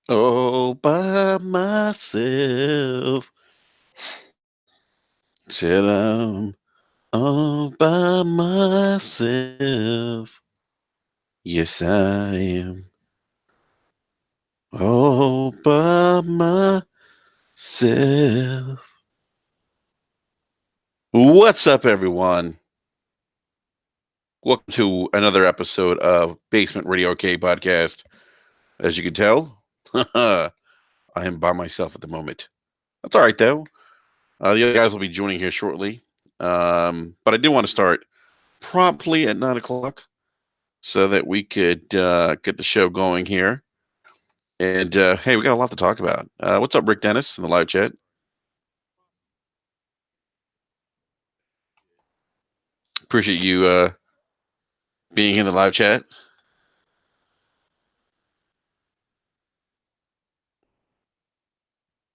all by myself. Said I'm all by myself. Yes, I am all by myself. What's up, everyone? Welcome to another episode of Basement Radio Arcade Podcast. As you can tell, I am by myself at the moment. That's all right, though. The other guys will be joining here shortly. But I do want to start promptly at 9 o'clock so that we could get the show going here. And hey, we got a lot to talk about. What's up, Rick Dennis in the live chat? Appreciate you being in the live chat.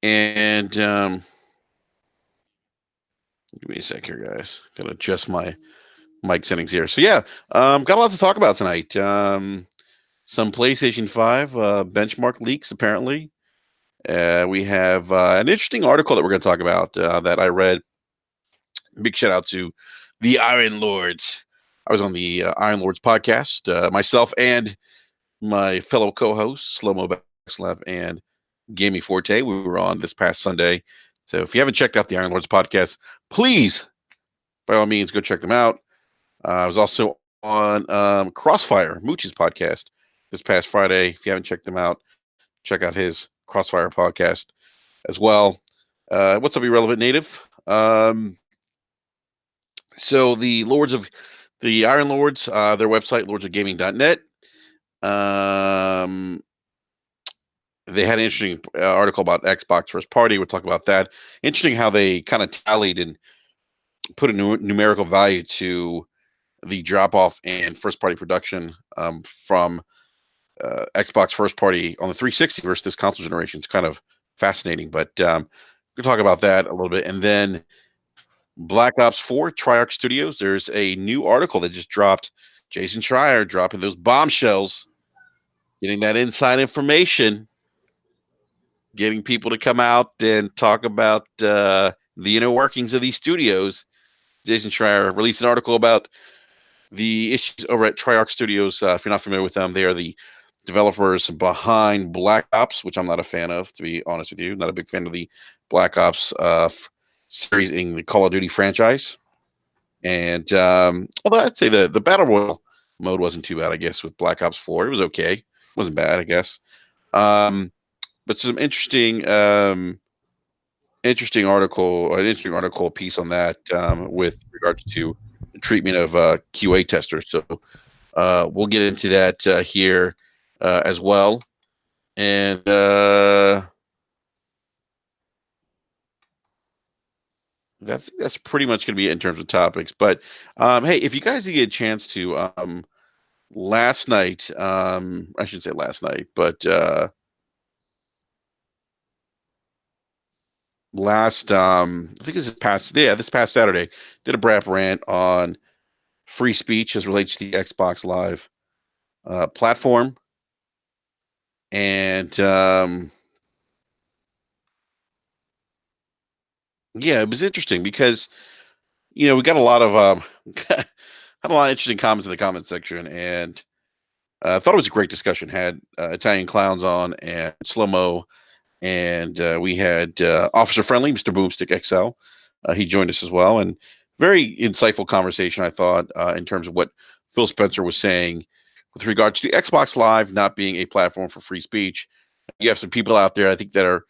And give me a sec here, guys. Gotta adjust my mic settings here. So yeah, got a lot to talk about tonight. Some PlayStation 5 benchmark leaks, apparently. We have an interesting article that we're going to talk about that I read. Big shout out to the Iron Lords. I was on the Iron Lords podcast, myself and my fellow co-hosts, Slow Mo Backslap and Gamey Forte. We were on this past Sunday. So if you haven't checked out the Iron Lords podcast, please, by all means, go check them out. I was also on Crossfire, Mooch's podcast, this past Friday. If you haven't checked them out, check out his Crossfire podcast as well. What's up, Irrelevant Native? So the Iron Lords, their website, lordsofgaming.net. Um, they had an interesting article about Xbox first party. We'll talk about that. Interesting how they kind of tallied and put a numerical value to the drop off in first party production from Xbox first party on the 360 versus this console generation. It's kind of fascinating, but we'll talk about that a little bit. And then Black Ops 4, Treyarch Studios. There's a new article that just dropped. Jason Schreier dropping those bombshells, getting that inside information, getting people to come out and talk about the inner workings of these studios. Jason Schreier released an article about the issues over at Treyarch Studios. If you're not familiar with them, they are the developers behind Black Ops, which I'm not a fan of, to be honest with you. Not a big fan of the Black Ops series in the Call of Duty franchise. And although I'd say the battle royal mode wasn't too bad, I guess, with Black Ops 4, it was okay. It wasn't bad, I guess. But some interesting article piece on that with regards to the treatment of QA testers. So we'll get into that here as well. And that's pretty much going to be it in terms of topics. But hey, if you guys did get a chance to last night, I shouldn't say last night, but last I think this past Saturday, did a brap rant on free speech as relates to the Xbox Live platform. And yeah, it was interesting because we got a lot of had a lot of interesting comments in the comment section, and I thought it was a great discussion. Had Italian clowns on and slow mo, and we had Officer Friendly, Mr. Boomstick XL. He joined us as well, and very insightful conversation. I thought in terms of what Phil Spencer was saying with regards to Xbox Live not being a platform for free speech. You have some people out there, I think, that are,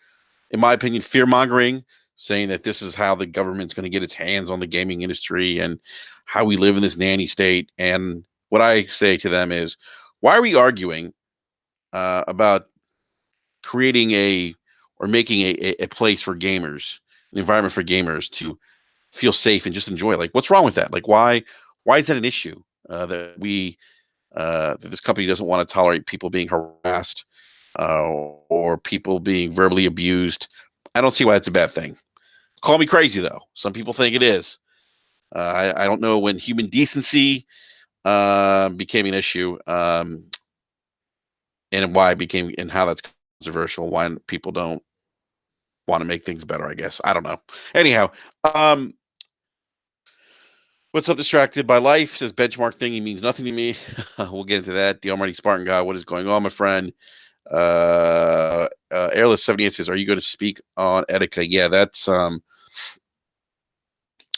in my opinion, fear mongering, saying that this is how the government's going to get its hands on the gaming industry and how we live in this nanny state. And what I say to them is, why are we arguing about creating or making a place for gamers, an environment for gamers to feel safe and just enjoy? Like, what's wrong with that? Like, why is that an issue that this company doesn't want to tolerate people being harassed or people being verbally abused? I don't see why it's a bad thing. Call me crazy, though. Some people think it is. I don't know when human decency became an issue, and why it became and how that's controversial, why people don't want to make things better, I guess. I don't know. Anyhow, um, what's up, distracted by life? Says benchmark thing. He means nothing to me. We'll get into that. The Almighty Spartan God, what is going on, my friend? Airless 78 says, are you going to speak on Etika? Yeah, that's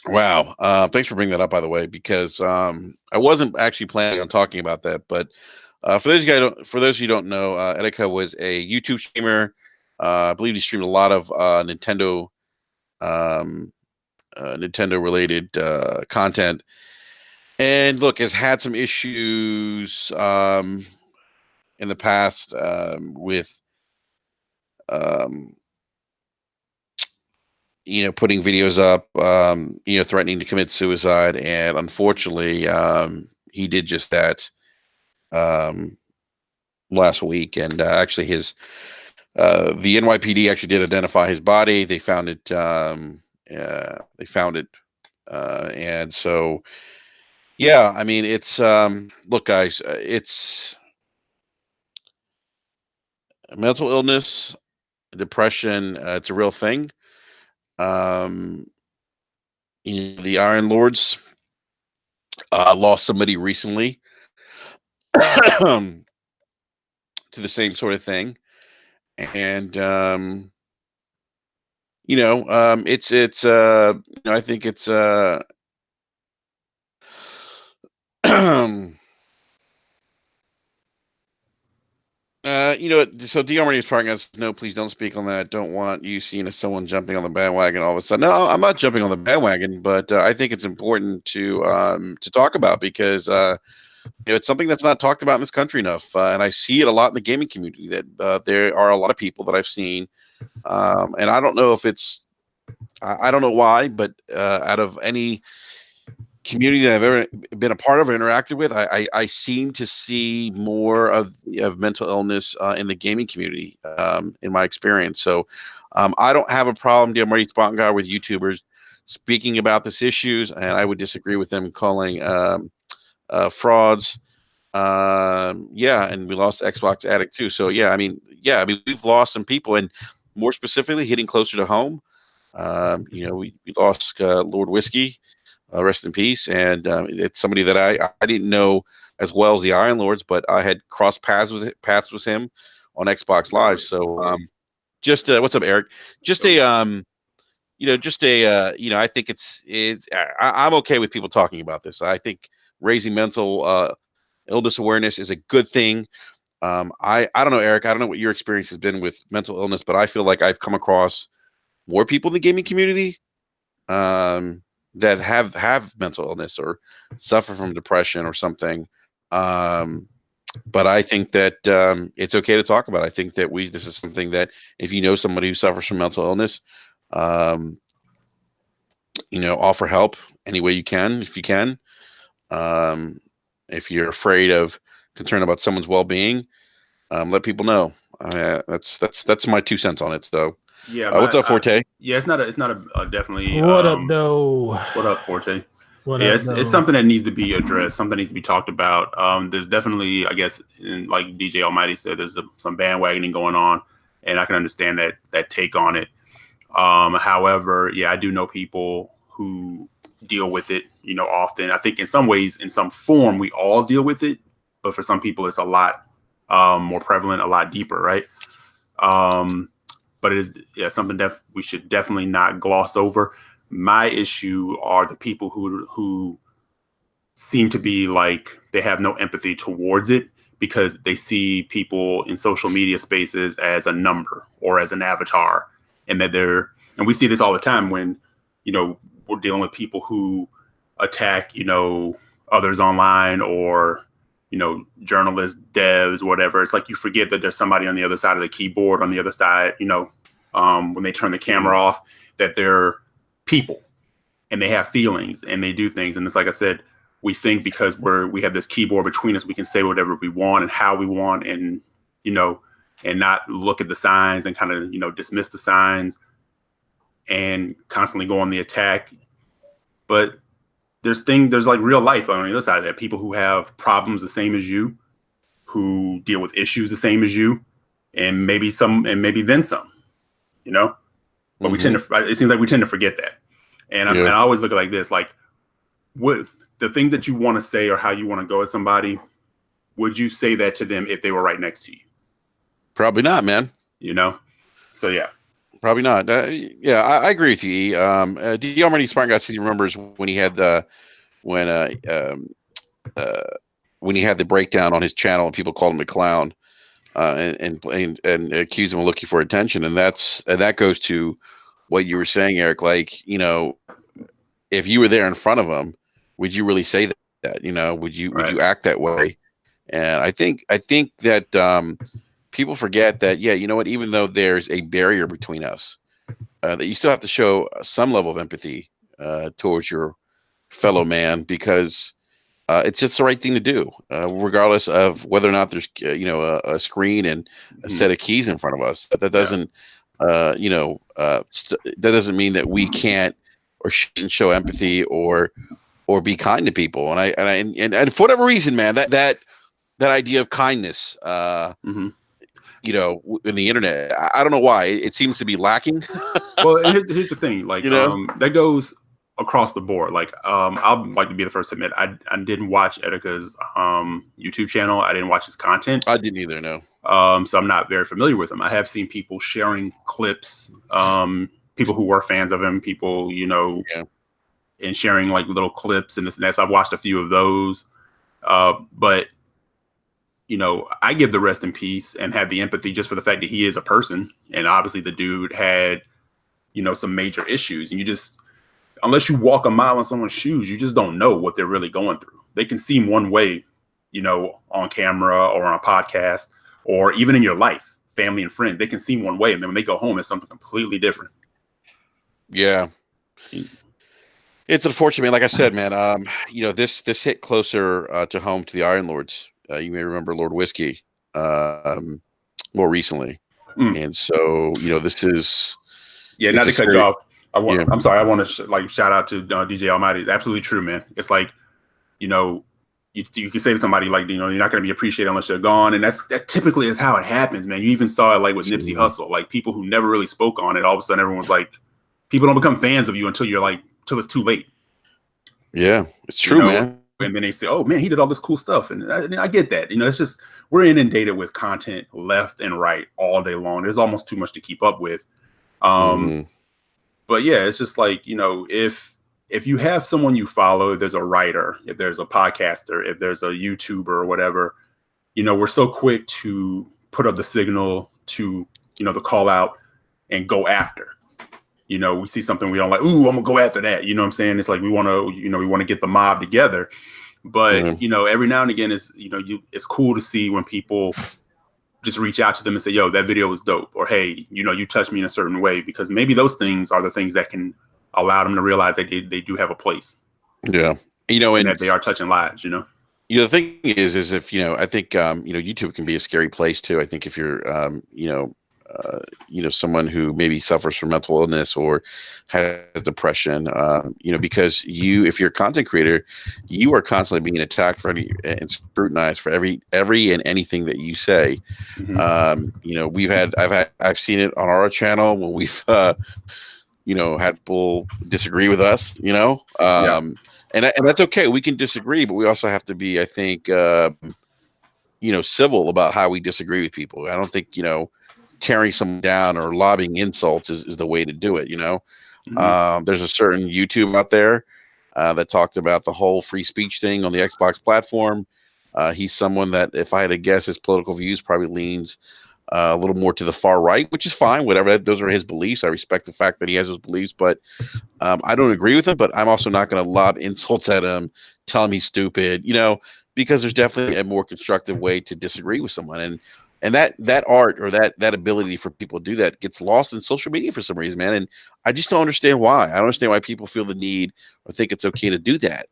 wow. Thanks for bringing that up, by the way, because I wasn't actually planning on talking about that. But for those of you who don't know, Etika was a YouTube streamer. I believe he streamed a lot of um, Nintendo related content. And look, has had some issues in the past with um, putting videos up, threatening to commit suicide, and unfortunately, he did just that um, last week. And actually, the NYPD actually did identify his body. They found it. And so, yeah, I mean, it's look, guys, it's mental illness, depression. It's a real thing. Um, the Iron Lords lost somebody recently to the same sort of thing, and I think it's so Diomedy is probably going to no, please don't speak on that. Don't want you seen as someone jumping on the bandwagon all of a sudden. No, I'm not jumping on the bandwagon, but I think it's important to talk about because it's something that's not talked about in this country enough, and I see it a lot in the gaming community. That there are a lot of people that I've seen, and I don't know if I don't know why, but out of any community that I've ever been a part of or interacted with, I seem to see more of mental illness in the gaming community, in my experience. So I don't have a problem, dear Marty Spottengar, with YouTubers speaking about this issues, and I would disagree with them calling frauds. Yeah, and we lost Xbox Addict too. So yeah, I mean we've lost some people, and more specifically, hitting closer to home. We lost Lord Whiskey, rest in peace. And it's somebody that I didn't know as well as the Iron Lords, but I had crossed paths with him on Xbox Live. So just what's up, Eric? Just a I think I'm okay with people talking about this. I think raising mental illness awareness is a good thing. I don't know, Eric. I don't know what your experience has been with mental illness, but I feel like I've come across more people in the gaming community um, that have mental illness or suffer from depression or something. Um, but I think that it's okay to talk about. I think that this is something that if you know somebody who suffers from mental illness, um, offer help any way you can, if you can. Um, if you're afraid of concerned about someone's well-being, let people know. That's my 2 cents on it. So, Yeah, what's up, Forte? yeah, it's not a definitely. What up, though? What up, Forte? What Yeah, up, it's something that needs to be addressed. Something needs to be talked about. There's definitely, I guess, like DJ Almighty said, there's some bandwagoning going on, and I can understand that take on it. However, yeah, I do know people who deal with it, often. I think in some ways, in some form, we all deal with it, but for some people, it's a lot more prevalent, a lot deeper, right? But it is, yeah, something that we should definitely not gloss over. My issue are the people who seem to be like they have no empathy towards it because they see people in social media spaces as a number or as an avatar, and and we see this all the time when we're dealing with people who attack others online, or journalists, devs, whatever. It's like you forget that there's somebody on the other side of the keyboard, on the other side, when they turn the camera off, that they're people and they have feelings and they do things. And it's like I said, we think because we have this keyboard between us, we can say whatever we want and how we want, and and not look at the signs and kind of dismiss the signs and constantly go on the attack. But there's like real life on the other side of that. People who have problems the same as you, who deal with issues the same as you, and maybe then some, you know. But we tend to. It seems like we tend to forget that. And I always look at it like this: like, what the thing that you want to say or how you want to go at somebody, would you say that to them if they were right next to you? Probably not, man. You know. So yeah. Probably not. Yeah, I agree with you. D. Almighty Smart Guy says he remembers when he had when when he had the breakdown on his channel and people called him a clown, and accused him of looking for attention, and that goes to what you were saying, Eric. Like, you know, if you were there in front of him, would you really say that? You know, would you act that way? And I think that people forget that, yeah, you know what, even though there's a barrier between us, that you still have to show some level of empathy towards your fellow man, because it's just the right thing to do, regardless of whether or not there's a screen and a set of keys in front of us. That doesn't that doesn't mean that we can't or shouldn't show empathy or be kind to people. And for whatever reason, man, that idea of kindness, in the internet, I don't know why it seems to be lacking. Well, here's the thing, like, that goes across the board. Like, I'll like to be the first to admit, I didn't watch Etika's YouTube channel. I didn't watch his content. I didn't either, no. So I'm not very familiar with him. I have seen people sharing clips, people who were fans of him, people, and sharing like little clips and this and that. So I've watched a few of those. But I give the rest in peace and have the empathy just for the fact that he is a person. And obviously the dude had, some major issues, and unless you walk a mile in someone's shoes, you just don't know what they're really going through. They can seem one way, on camera or on a podcast, or even in your life, family and friends, they can seem one way. And then when they go home, it's something completely different. Yeah. It's unfortunate, man. Like I said, man, this hit closer to home to the Iron Lords. You may remember Lord Whiskey more recently. And so, this is... Yeah, not to cut you off. I'm sorry. I want to shout out to DJ Almighty. It's absolutely true, man. It's like, you can say to somebody like, you're not going to be appreciated unless you're gone. And that typically is how it happens, man. You even saw it like with Nipsey Hussle, like people who never really spoke on it. All of a sudden, everyone's like, people don't become fans of you until it's too late. Yeah, it's true, man. And then they say, oh man, he did all this cool stuff. And I get that, it's just, we're inundated with content left and right all day long. There's almost too much to keep up with. But yeah, it's just like, if you have someone you follow, if there's a writer, if there's a podcaster, if there's a YouTuber or whatever, we're so quick to put up the signal to, the call out and go after. We see something we don't like, ooh, I'm gonna go after that. You know what I'm saying? It's like we want to get the mob together. But every now and again, it's cool to see when people just reach out to them and say, yo, that video was dope, or hey, you touched me in a certain way, because maybe those things are the things that can allow them to realize that they do have a place. Yeah. And that they are touching lives, the thing is if, I think, YouTube can be a scary place too. I think if you're, someone who maybe suffers from mental illness or has depression, because if you're a content creator, you are constantly being attacked and scrutinized for every and anything that you say. I've seen it on our channel when we've, had people disagree with us, and that's okay. We can disagree, but we also have to be, I think, civil about how we disagree with people. I don't think, tearing someone down or lobbing insults is the way to do it. There's a certain YouTube out there that talked about the whole free speech thing on the Xbox platform. He's someone that, if I had to guess, his political views probably leans a little more to the far right, which is fine. Whatever, those are his beliefs. I respect the fact that he has those beliefs, but I don't agree with him. But I'm also not going to lob insults at him, tell him he's stupid, because there's definitely a more constructive way to disagree with someone. And that art or that ability for people to do that gets lost in social media for some reason, man. And I just don't understand why. I don't understand why people feel the need or think it's okay to do that.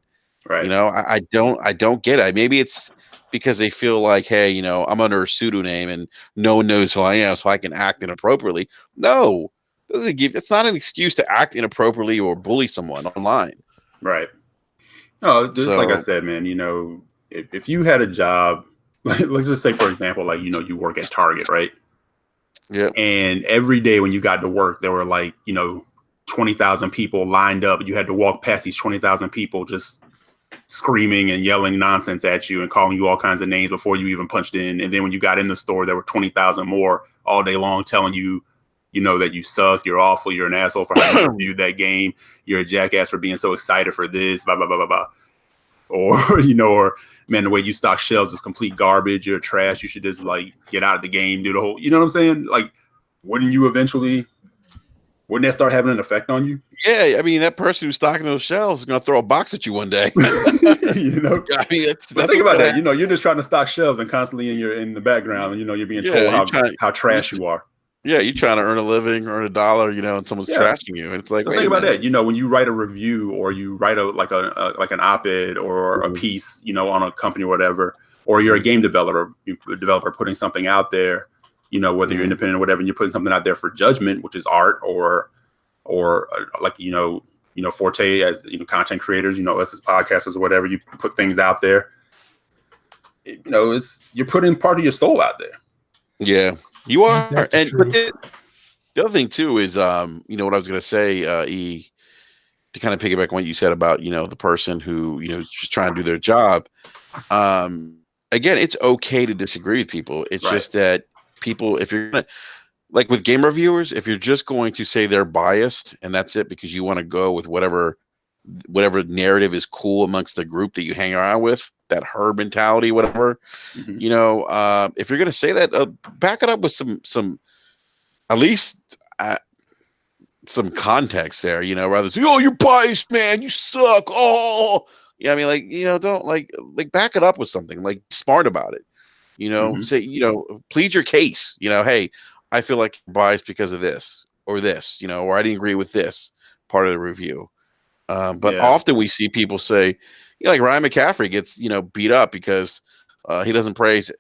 Right. I don't get it. Maybe it's because they feel like, hey, I'm under a pseudonym and no one knows who I am, so I can act inappropriately. No, it's not an excuse to act inappropriately or bully someone online. Right. No, just like I said, man, if you had a job, let's just say, for example, like, you work at Target, right? Yeah. And every day when you got to work, there were like, 20,000 people lined up. You had to walk past these 20,000 people just screaming and yelling nonsense at you and calling you all kinds of names before you even punched in. And then when you got in the store, there were 20,000 more all day long telling you, that you suck, you're awful, you're an asshole for how you reviewed that game, you're a jackass for being so excited for this, blah, blah, blah, blah, blah. Or, or man, the way you stock shelves is complete garbage, you're trash, you should just like get out of the game, do the whole, you know what I'm saying? Like, wouldn't that start having an effect on you? Yeah, I mean, that person who's stocking those shelves is going to throw a box at you one day. I mean, that's think about that. You're just trying to stock shelves and constantly in the background, and you're being told how trash you are. Yeah, you're trying to earn a living, earn $1, and someone's trashing you, and it's like, so think about that. When you write a review or you write like an op-ed or a piece, on a company or whatever, or you're a game developer putting something out there, whether you're independent or whatever, and you're putting something out there for judgment, which is art, or like Forte as content creators, us as podcasters or whatever, you put things out there. You're putting part of your soul out there. Yeah, you are. But the other thing too is, what I was going to say, to kind of piggyback on what you said about the person who just trying to do their job. Again, it's okay to disagree with people. It's just that people, if you're gonna, like with game reviewers, if you're just going to say they're biased and that's it because you want to go with whatever narrative is cool amongst the group that you hang around with, that herd mentality, whatever, if you're going to say that, back it up with some at least some context there, rather than, oh, you're biased, man, you suck. Oh, yeah. I mean, like, don't like back it up with something, like smart about it, say, plead your case, hey, I feel like you're biased because of this, or or I didn't agree with this part of the review. But often we see people say, like Ryan McCaffrey gets, beat up because he doesn't praise,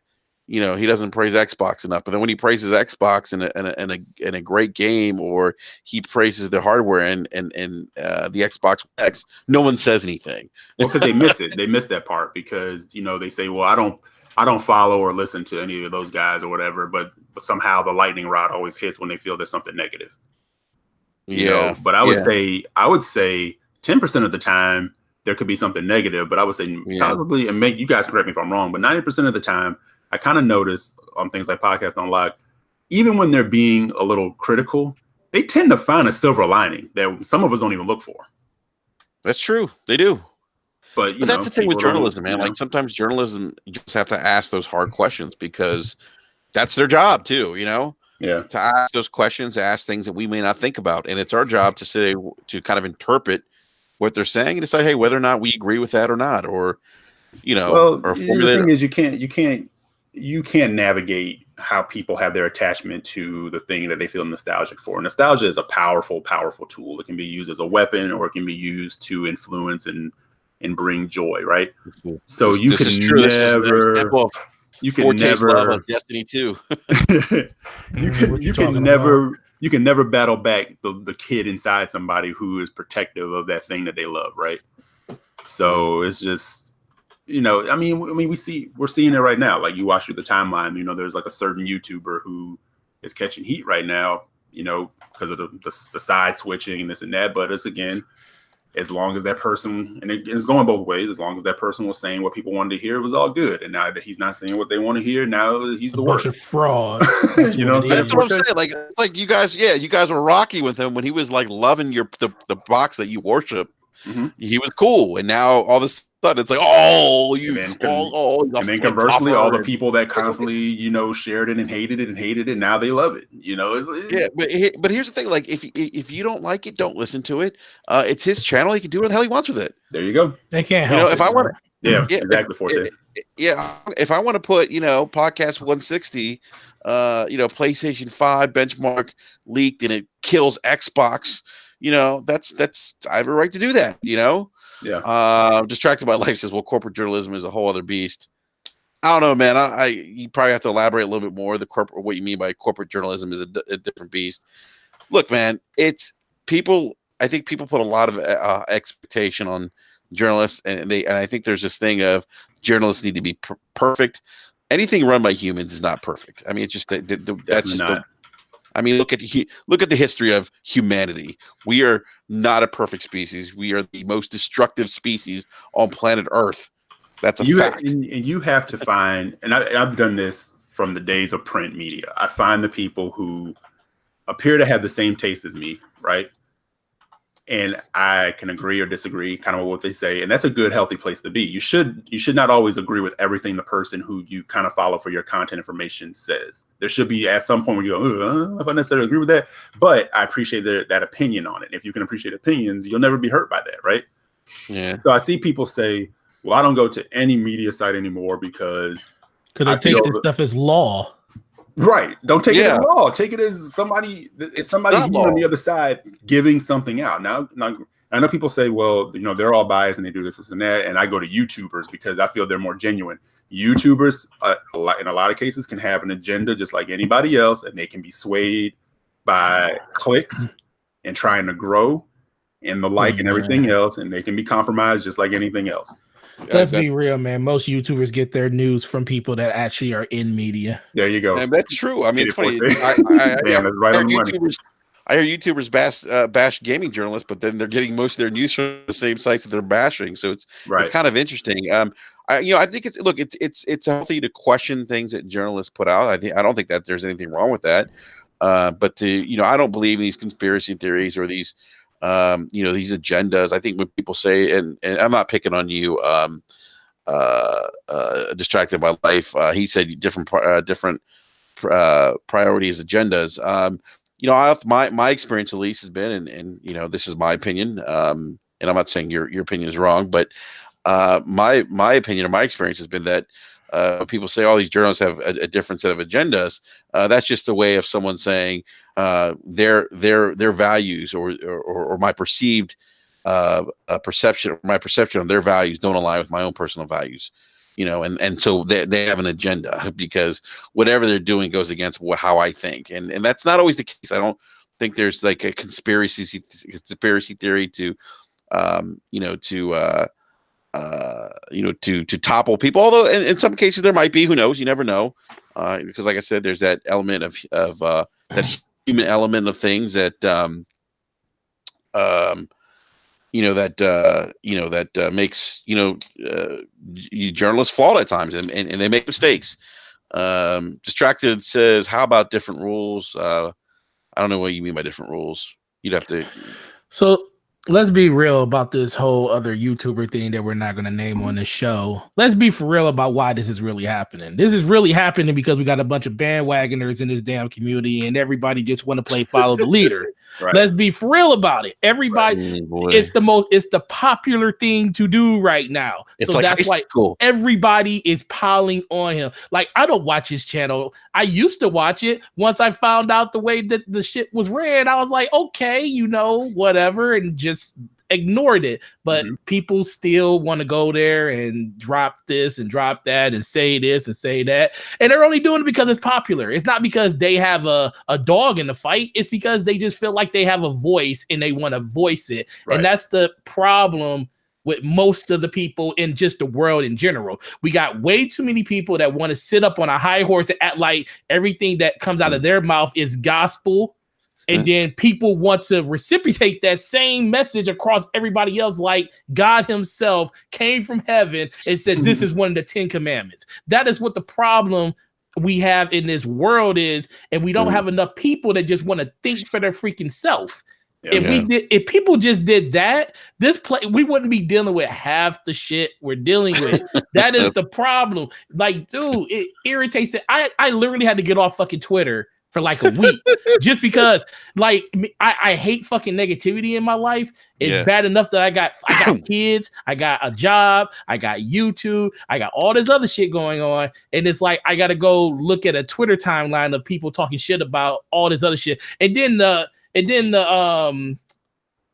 Xbox enough. But then when he praises Xbox in a great game, or he praises the hardware and the Xbox X, no one says anything. Well, because they miss it. They miss that part because they say, well, I don't follow or listen to any of those guys or whatever, but somehow the lightning rod always hits when they feel there's something negative. But I would say 10% of the time there could be something negative, but I would say probably, and you guys correct me if I'm wrong, but 90% of the time I kind of notice on things like Podcast Unlocked, even when they're being a little critical, they tend to find a silver lining that some of us don't even look for. That's true. They do. But that's the thing with journalism, man. Like sometimes journalism, you just have to ask those hard questions because that's their job too, to ask those questions, ask things that we may not think about. And it's our job to kind of interpret what they're saying and decide, hey, whether or not we agree with that or not, or, or the thing is you can't navigate how people have their attachment to the thing that they feel nostalgic for. Nostalgia is a powerful, powerful tool. It can be used as a weapon, or it can be used to influence and bring joy, right? So you can never Destiny 2. you can never battle back the kid inside somebody who is protective of that thing that they love, right? So it's just, I mean, we're seeing it right now. Like you watch through the timeline, there's like a certain YouTuber who is catching heat right now, because of the side switching and this and that. But it's, again, as long as that person, and it's going both ways, as long as that person was saying what people wanted to hear, it was all good. And now that he's not saying what they want to hear, now he's the worst. Bunch of fraud. That's what I'm saying. Like, it's like you guys were rocky with him when he was like loving the box that you worship. Mm-hmm. He was cool, and now all of a sudden it's like, and then conversely, all the people that constantly shared it and hated it, now they love it. But here's the thing: like if you don't like it, don't listen to it. It's his channel; he can do what the hell he wants with it. There you go. They can't help. If I want, exactly. If I want to put podcast 160, PlayStation 5 benchmark leaked and it kills Xbox. That's I have a right to do that. Distracted by Life says, well, corporate journalism is a whole other beast. I don't know, man. You probably have to elaborate a little bit more. What you mean by corporate journalism is a different beast. Look, man, it's people. I think people put a lot of expectation on journalists, and I think there's this thing of journalists need to be perfect. Anything run by humans is not perfect. I mean, it's just that's just I mean, look at the history of humanity. We are not a perfect species. We are the most destructive species on planet Earth. That's a fact. And you have to find, and I've done this from the days of print media. I find the people who appear to have the same taste as me, right? And I can agree or disagree kind of with what they say. And that's a good, healthy place to be. You should not always agree with everything the person who you kind of follow for your content information says. There should be at some point where you go, I don't know if I necessarily agree with that, but I appreciate that opinion on it. If you can appreciate opinions, you'll never be hurt by that, right? Yeah. So I see people say, well, I don't go to any media site anymore because they take this stuff as law. Right. Don't take it as law. Take it as somebody on the other side giving something out. Now, I know people say, well, they're all biased and they do this and that. And I go to YouTubers because I feel they're more genuine. YouTubers, in a lot of cases, can have an agenda just like anybody else, and they can be swayed by clicks and trying to grow and the like and everything else. And they can be compromised just like anything else. Let's be real, man. Most YouTubers get their news from people that actually are in media. There you go. And that's true. I mean, it's funny. I hear YouTubers bash gaming journalists, but then they're getting most of their news from the same sites that they're bashing. So it's kind of interesting. I think it's healthy to question things that journalists put out. I don't think that there's anything wrong with that. But I don't believe in these conspiracy theories or these these agendas. I think when people say, and I'm not picking on you, distracted by life. He said different priorities, agendas. My experience at least has been, and this is my opinion. And I'm not saying your opinion is wrong, but my opinion or my experience has been that when people say all these journalists have a different set of agendas, that's just a way of someone saying their values or my perceived perception of their values don't align with my own personal values, and so they have an agenda because whatever they're doing goes against how I think, and that's not always the case. I don't think there's like a conspiracy theory to to topple people. Although in some cases there might be, who knows? You never know, because like I said, there's that element of that human element of things that makes journalists flawed at times, and they make mistakes. Distracted says, how about different rules? I don't know what you mean by different rules. You'd have to. So let's be real about this whole other YouTuber thing that we're not going to name on this show. Let's be for real about why this is really happening. This is really happening because we got a bunch of bandwagoners in this damn community, and everybody just want to play follow the leader. Right. Let's be for real about it. Everybody, it's the popular thing to do right now. It's so like that's why everybody is piling on him. Like, I don't watch his channel. I used to watch it. Once I found out the way that the shit was ran, I was like, okay, whatever, and just ignored it. But people still want to go there and drop this and drop that and say this and say that. And they're only doing it because it's popular. It's not because they have a dog in the fight. It's because they just feel like they have a voice and they want to voice it. Right. And that's the problem with most of the people in just the world in general. We got way too many people that want to sit up on a high horse and act like everything that comes out of their mouth is gospel. And then people want to reciprocate that same message across everybody else, like God himself came from heaven and said, this is one of the 10 commandments. That is what the problem we have in this world is. And we don't have enough people that just want to think for their freaking self. If people just did that, we wouldn't be dealing with half the shit we're dealing with. That is the problem. Like, dude, it irritates it. I literally had to get off fucking Twitter for like a week just because, like, I hate fucking negativity in my life. It's bad enough that I got kids, I got a job, I got YouTube, I got all this other shit going on, and it's like I gotta go look at a Twitter timeline of people talking shit about all this other shit, and then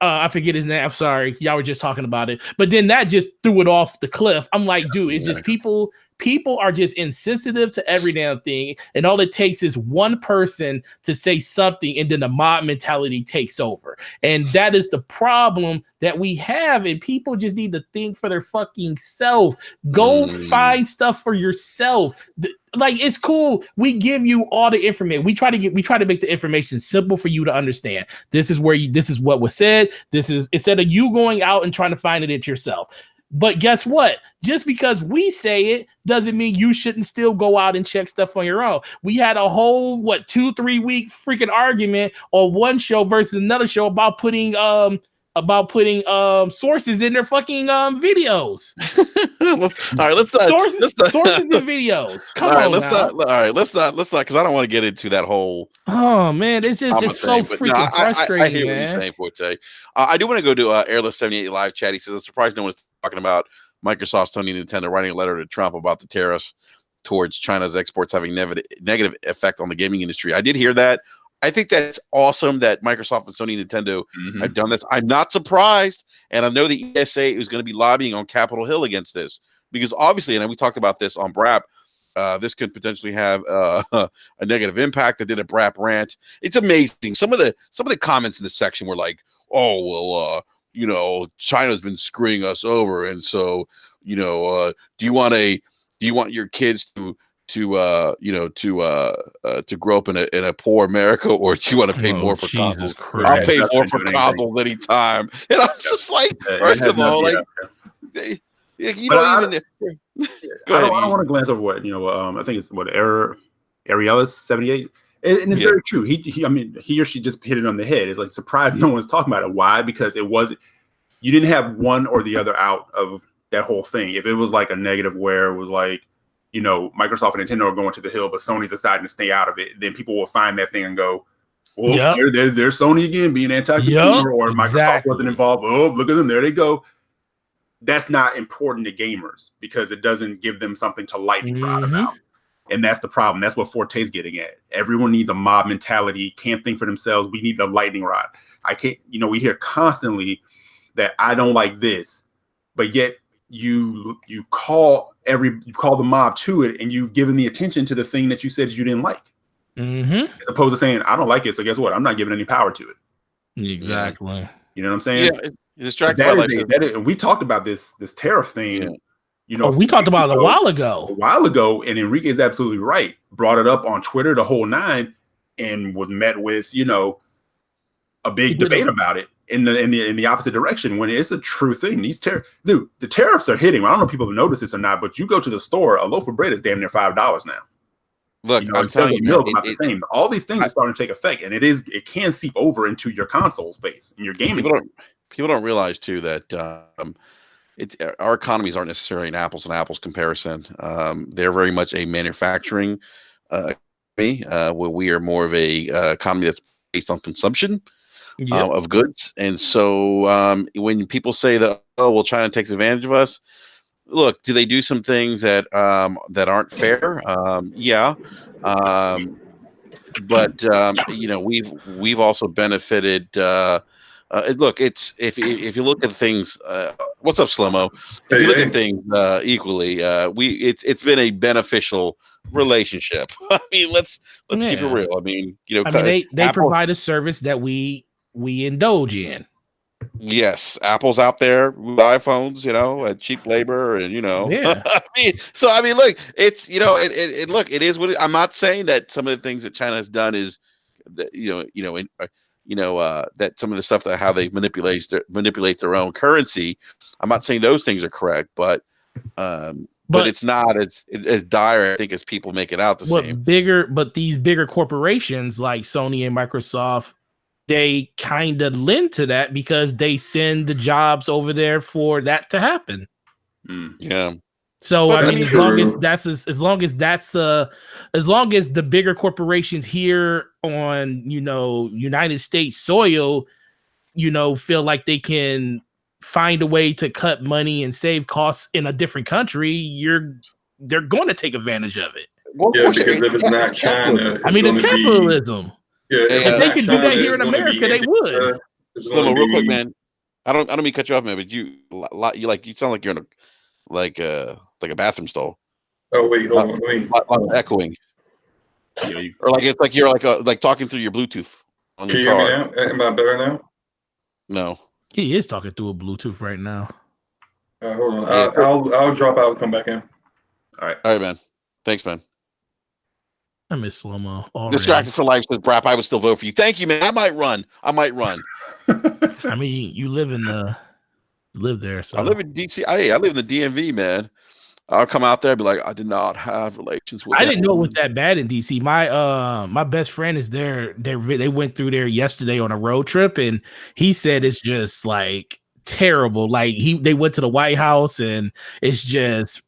I forget his name. I'm sorry, y'all were just talking about it, but then that just threw it off the cliff. I'm like, dude, it's just people are just insensitive to every damn thing, and all it takes is one person to say something, and then the mob mentality takes over. And that is the problem that we have, and people just need to think for their fucking self. Go find stuff for yourself. like it's cool. We give you all the information. We try to make the information simple for you to understand. This is what was said. This is instead of you going out and trying to find it yourself. But guess what? Just because we say it doesn't mean you shouldn't still go out and check stuff on your own. We had a whole 2-3 week freaking argument on one show versus another show about putting sources in their fucking videos. Sources in videos. Come on, let's not because I don't want to get into that whole. Oh man, it's so freaking frustrating. I hear what you're saying, Forte. I do want to go to Airless 78 live chat. He says, "I'm surprised no one's talking about Microsoft, Sony, and Nintendo writing a letter to Trump about the tariffs towards China's exports having negative effect on the gaming industry." I did hear that. I think that's awesome that Microsoft and Sony and Nintendo have done this. I'm not surprised, and I know the ESA is going to be lobbying on Capitol Hill against this because obviously, and we talked about this on BRAP, this could potentially have a negative impact. I did a BRAP rant. It's amazing. Some of the comments in the section were like, "Oh well, China's been screwing us over, and so do you want your kids to grow up in a poor America, or do you want to pay more for consoles? I'll pay more for consoles anytime." And I'm just like, first of all, like, you don't even. I don't want to glance over what I think it's Ariellis 78, and it's very true. He or she just hit it on the head. It's like surprised no one's talking about it. Why? Because you didn't have one or the other out of that whole thing. If it was like a negative where it was like, Microsoft and Nintendo are going to the hill, but Sony's deciding to stay out of it, then people will find that thing and go, "Oh, there's Sony again being anti-consumer," or Microsoft wasn't involved. "Oh, look at them, there they go." That's not important to gamers because it doesn't give them something to lightning rod about. And that's the problem. That's what Forte's getting at. Everyone needs a mob mentality, can't think for themselves. We need the lightning rod. I can't, we hear constantly that I don't like this, but yet you call the mob to it, and you've given the attention to the thing that you said you didn't like, as opposed to saying I don't like it, so guess what? I'm not giving any power to it. Exactly. You know what I'm saying? Yeah, it's distracted by life. And we talked about this tariff thing. We talked about it a while ago, and Enrique is absolutely right. Brought it up on Twitter, the whole nine, and was met with a big debate about it. In the opposite direction, when it's a true thing. The tariffs are hitting. I don't know if people have noticed this or not, but you go to the store, a loaf of bread is damn near $5 now. Look, I'm telling you, man, all these things are starting to take effect, and it can seep over into your console space and your gaming. People don't realize too that our economies aren't necessarily an apples and apples comparison. They're very much a manufacturing economy, where we are more of a economy that's based on consumption. Of goods. And so when people say that, "Oh, well, China takes advantage of us," look, do they do some things that aren't fair? But we've also benefited. Look, it's if you look at things, what's up, Slow-Mo? If you look at things equally, it's been a beneficial relationship. I mean, let's keep it real. I mean, they provide a service that we indulge in. Yes, Apple's out there with iPhones, at cheap labor, and Yeah. look, it's it is what I'm not saying that some of the things that China has done is that that some of the stuff that how they manipulate their own currency. I'm not saying those things are correct, but it's not as dire, I think, as people make it out. But these bigger corporations like Sony and Microsoft, they kind of lend to that because they send the jobs over there for that to happen. Yeah. So as long as the bigger corporations here on United States soil, feel like they can find a way to cut money and save costs in a different country, they're going to take advantage of it. Well, because if it's not China, it's capitalism. If they could do that here in America, they would. Slow-Mo, real quick, man. I don't mean to cut you off, man, but you sound like you're in a bathroom stall. Oh wait, hold on. Lot of echoing. Or it's like you're like talking through your Bluetooth on your car. Can you hear me now? Am I better now? No. He is talking through a Bluetooth right now. Hold on. I'll drop out and come back in. All right, man. Thanks, man. I miss slow-mo already. Distracted for life says, Brap, I would still vote for you. Thank you, man. I might run. I mean, you live there, so I live in DC. I live in the DMV, man. I'll come out there and be like, I did not have relations with I that didn't know it was woman. that bad in DC. My best friend is there. They went through there yesterday on a road trip, and he said it's just like terrible. Like they went to the White House, and it's just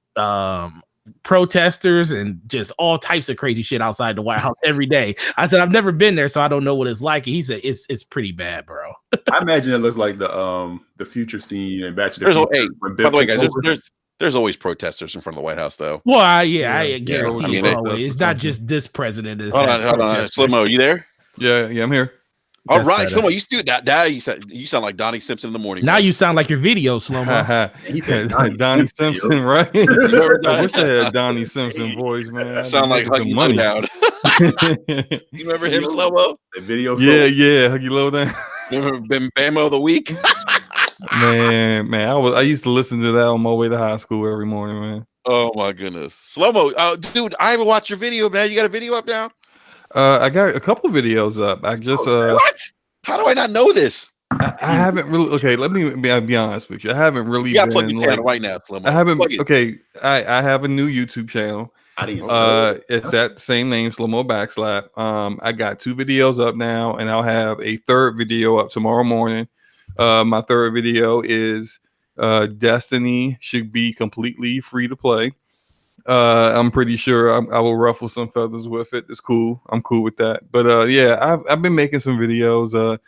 protesters and just all types of crazy shit outside the White House every day. I said I've never been there, so I don't know what it's like. And he said it's pretty bad, bro. I imagine it looks like the future scene in Back to the There's Future. by the way, guys, there's always protesters in front of the White House, though. Well, I guarantee I mean, it's not just this president. Hold on, Slow-mo, you there? Yeah, I'm here. All right, Slow-mo, you do that. Now you sound like Donnie Simpson in the morning. Now you sound like your video, Slow-mo. He said Donnie Simpson, right? What's that Donnie Simpson voice, man? I sound like Huggy money. Lowdown. You remember him, Slow-mo? The video. Yeah, Huggy Lowdown. Remember Bim Bamo of the week? man, I used to listen to that on my way to high school every morning, man. Oh my goodness, Slow-mo, dude! I haven't watched your video, man. You got a video up now? I got a couple videos up. I just what? How do I not know this? I haven't really. Okay, let me be honest with you. I haven't really. Yeah, plug your channel right now, Slow-mo. I haven't. Okay, I have a new YouTube channel. It's that same name, Slow-mo Backslap. I got 2 videos up now, and I'll have a third video up tomorrow morning. My third video is Destiny should be completely free to play. I'm pretty sure I will ruffle some feathers with it. It's cool. I'm cool with that. But yeah, I've been making some videos.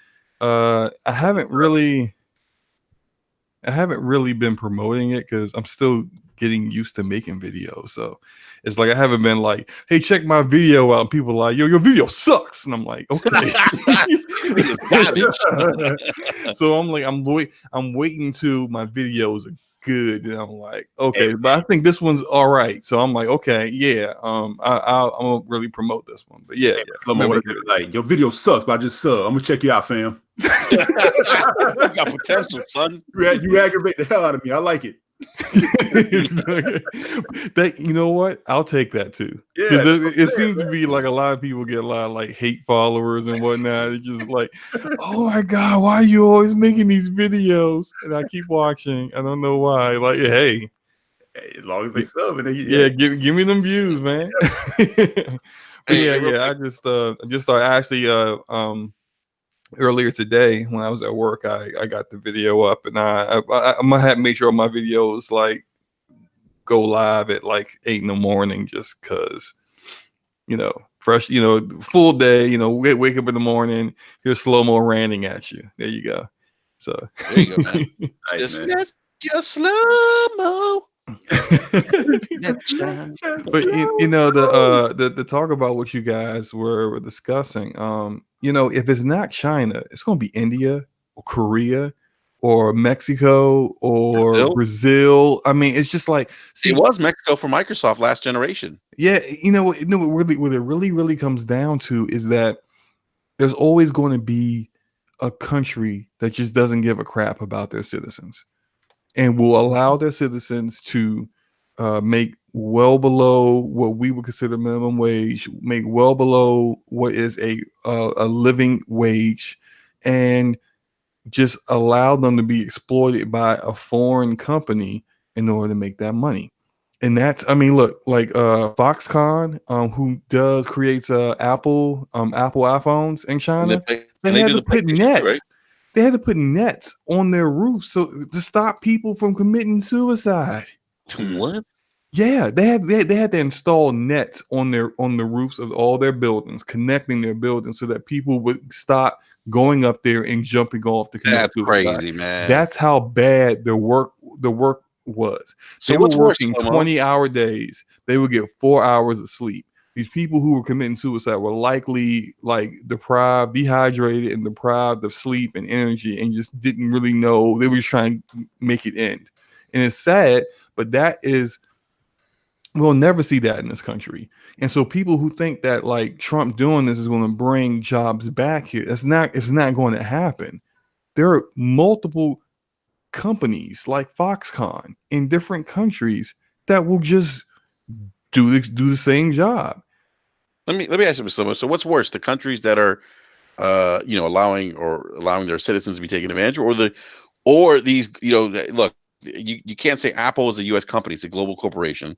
I haven't really been promoting it because I'm still getting used to making videos. So it's like I haven't been like, hey, check my video out. And people are like, yo, your video sucks. And I'm like, okay. So I'm like, I'm waiting till my videos are good. And I'm like, okay, but I think this one's all right. So I'm like, okay, yeah. I'm gonna really promote this one. But yeah. Like, your video sucks, but I just suck. I'm gonna check you out, fam. You got potential, son. You aggravate the hell out of me. I like it. That, you know what? I'll take that too. Yeah, it seems to be like a lot of people get a lot of like hate followers and whatnot. It's just like, oh my god, why are you always making these videos? And I keep watching. I don't know why. Like, hey, as long as they sub and give me them views, man. I just started actually earlier today when I was at work, I got the video up, and I'm gonna have to make sure my videos like go live at like 8 a.m. just cause, fresh, full day, wake up in the morning, here's Slow-mo ranting at you. There you go. So there you go, man. Just Slow-mo. But the talk about what you guys were discussing, if it's not China, it's going to be India or Korea or Mexico or Brazil. I mean, it's just like, it was Mexico for Microsoft last generation. Yeah, what it really comes down to is that there's always going to be a country that just doesn't give a crap about their citizens and will allow their citizens to make well below what we would consider minimum wage, make well below what is a living wage, and just allow them to be exploited by a foreign company in order to make that money. And that's, I mean, look, like Foxconn, who creates Apple iPhones in China, they had to put nets. Right? They had to put nets on their roofs to stop people from committing suicide. What? Yeah, they had to install nets on the roofs of all their buildings, connecting their buildings so that people would stop going up there and jumping off to commit suicide. That's crazy, man. That's how bad the work was. So they were working 20-hour days. They would get 4 hours of sleep. These people who were committing suicide were likely like dehydrated and deprived of sleep and energy, and just didn't really know. They were just trying to make it end. And it's sad, but we'll never see that in this country. And so people who think that like Trump doing this is going to bring jobs back here, it's not going to happen. There are multiple companies like Foxconn in different countries that will just do the same job. Let me ask you something. So what's worse, the countries that are allowing their citizens to be taken advantage of, or these, look, you can't say Apple is a US company, it's a global corporation.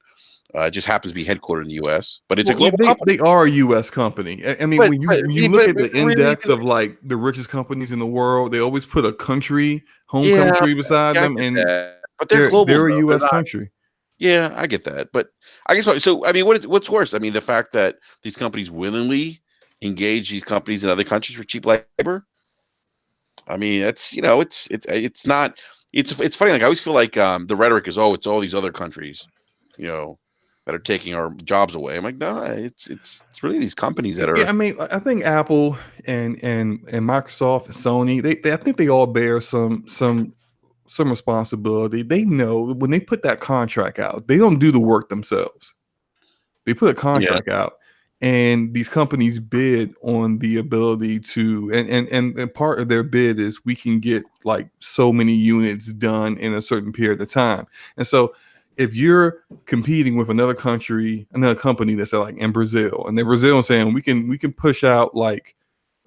It just happens to be headquartered in the U.S., but it's a global company. They are a U.S. company. I mean, when you look at the index of like the richest companies in the world, they always put a country, country beside them, and but they're global. They're a U.S. country. Yeah, I get that, but I guess so. I mean, what's worse? I mean, the fact that these companies willingly engage these companies in other countries for cheap labor. I mean, that's it's not. It's funny. Like I always feel like the rhetoric is, it's all these other countries, that are taking our jobs away. I'm like, no, it's really these companies that are. Yeah, I mean, I think Apple and Microsoft and Sony, I think they all bear some responsibility. They know when they put that contract out, they don't do the work themselves. They put a contract out, and these companies bid on the ability to, and part of their bid is we can get like so many units done in a certain period of time. And so if you're competing with another company that's like in Brazil, and they're Brazil saying we can push out like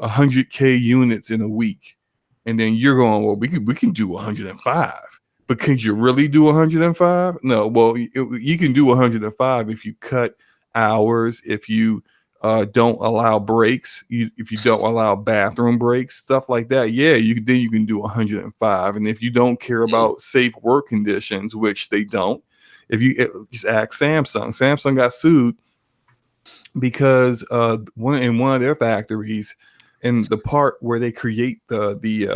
100K units in a week, and then you're going, well, we can do 105, but could you really do 105? No. Well, you can do 105 if you cut hours, if you don't allow breaks, if you don't allow bathroom breaks, stuff like that. Yeah, you can do 105, and if you don't care about safe work conditions, which they don't. If you just ask Samsung got sued because one of their factories, in the part where they create they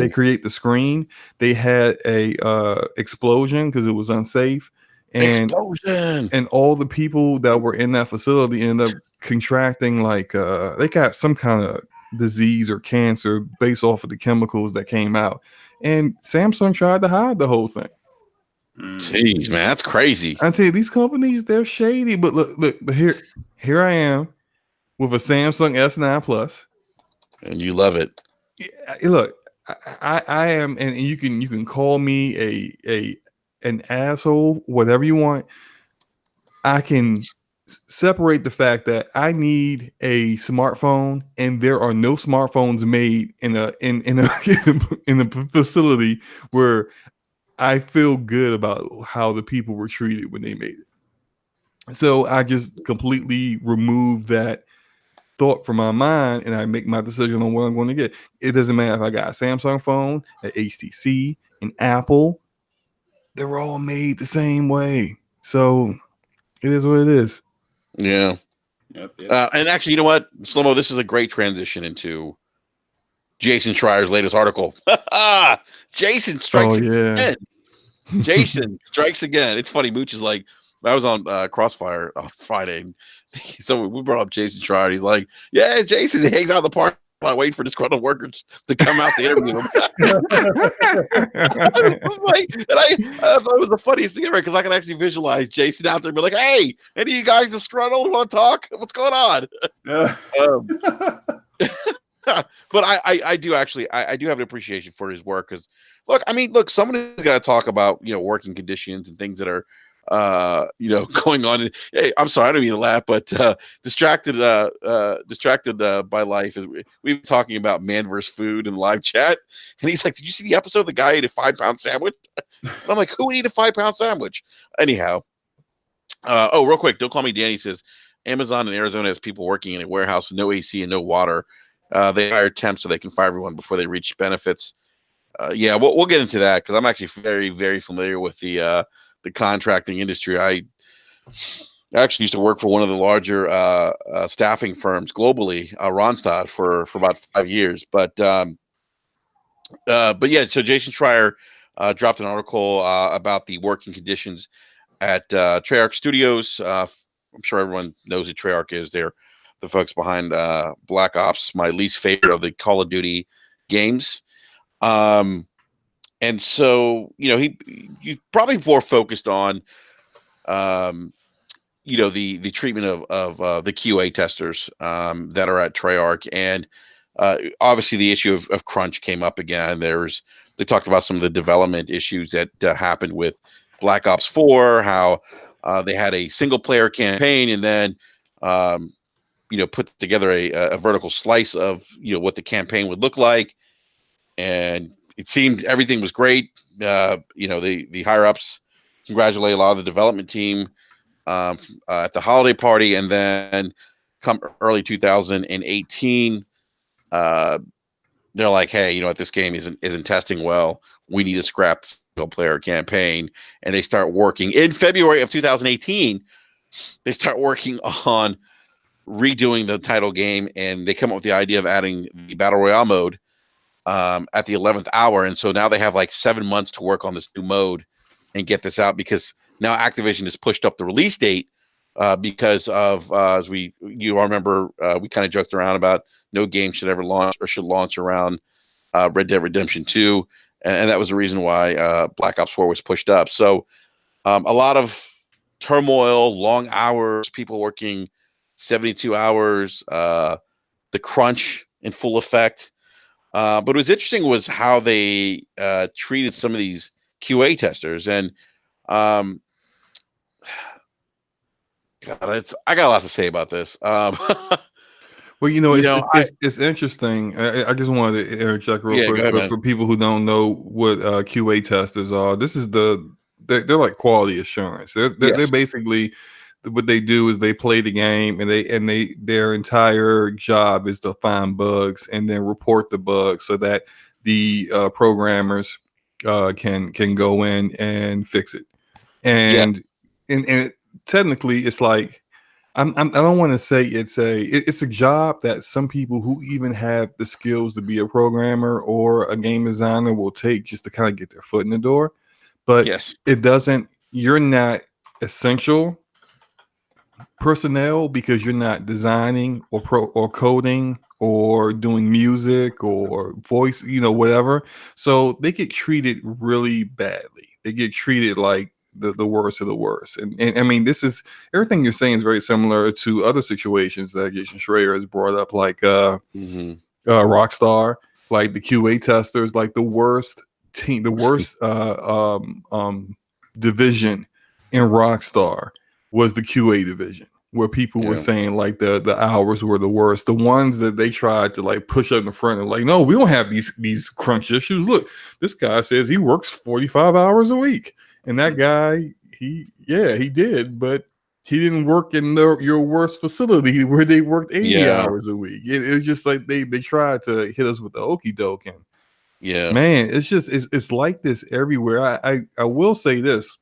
create the screen, they had a explosion because it was unsafe, and all the people that were in that facility ended up contracting like they got some kind of disease or cancer based off of the chemicals that came out, and Samsung tried to hide the whole thing. Jeez, man, that's crazy. I tell you, these companies, they're shady. But but here I am with a Samsung S9 Plus, and you love it. Yeah, look, I am, and you can call me an asshole, whatever you want. I can separate the fact that I need a smartphone, and there are no smartphones made in a facility where I feel good about how the people were treated when they made it. So I just completely remove that thought from my mind, and I make my decision on what I'm going to get. It doesn't matter if I got a Samsung phone, an HTC, an Apple. They're all made the same way. So it is what it is. Yeah. Yep. And actually, you know what, Slow-Mo, this is a great transition into Jason Schreier's latest article. Jason strikes again. Jason strikes again. It's funny. Mooch is like, I was on Crossfire on Friday, so we brought up Jason Schreier. He's like, yeah, Jason, he hangs out in the park lot waiting for disgruntled workers to come out to interview him. I thought it was the funniest thing ever, because I can actually visualize Jason out there and be like, hey, any of you guys disgruntled want to talk? What's going on? But I do actually, I do have an appreciation for his work, because look, someone has got to talk about, working conditions and things that are going on. Hey, I'm sorry, I don't mean to laugh, but distracted by life. We've been talking about man versus food in live chat, and he's like, did you see the episode? The guy ate a 5-pound sandwich. And I'm like, who would eat a 5-pound sandwich? Anyhow, real quick, don't call me Danny says Amazon in Arizona has people working in a warehouse with no AC and no water. They hire temps so they can fire everyone before they reach benefits. Yeah, we'll get into that, because I'm actually very, very familiar with the contracting industry. I actually used to work for one of the larger staffing firms globally, Randstad, for about 5 years. But yeah, so Jason Schreier dropped an article about the working conditions at Treyarch Studios. I'm sure everyone knows who Treyarch is. They're the folks behind Black Ops, my least favorite of the Call of Duty games. And so, he's probably more focused on, the treatment of the QA testers that are at Treyarch. And obviously the issue of crunch came up again. They talked about some of the development issues that happened with Black Ops 4, how they had a single player campaign, and then put together a vertical slice of what the campaign would look like, and it seemed everything was great. The higher ups congratulate a lot of the development team at the holiday party, and then come early 2018, they're like, "Hey, this game isn't testing well. We need to scrap the single player campaign," and they start working in February of 2018. They start working on redoing the title game, and they come up with the idea of adding the battle royale mode at the 11th hour. And so now they have like 7 months to work on this new mode and get this out, because now Activision has pushed up the release date because of as you remember, we kind of joked around about no game should ever launch or should launch around Red Dead Redemption 2, and that was the reason why Black Ops 4 was pushed up. So a lot of turmoil, long hours, people working 72 hours, the crunch in full effect. But what was interesting was how they treated some of these QA testers, and God, I got a lot to say about this. Well, it's interesting. I just wanted to interject real quick for people who don't know what QA testers are. This is they're like quality assurance. They're basically, what they do is they play the game, and their entire job is to find bugs and then report the bugs so that the programmers can go in and fix it. And technically, it's like, I don't want to say it's a job that some people who even have the skills to be a programmer or a game designer will take just to kind of get their foot in the door. But it doesn't. You're not essential personnel because you're not designing or coding or doing music or voice, whatever. So they get treated really badly. They get treated like the worst of the worst. And I mean, this is everything you're saying is very similar to other situations that Jason Schreier has brought up, like Rockstar, like the QA testers, like the worst team, the worst division in Rockstar was the QA division, where people were saying like the hours were the worst. The ones that they tried to like push up in the front and like, no, we don't have these crunch issues. Look, this guy says he works 45 hours a week. And that guy, he did, but he didn't work in your worst facility where they worked 80 hours a week. It was just like they tried to hit us with the okie doke. And man, it's like this everywhere. I will say this,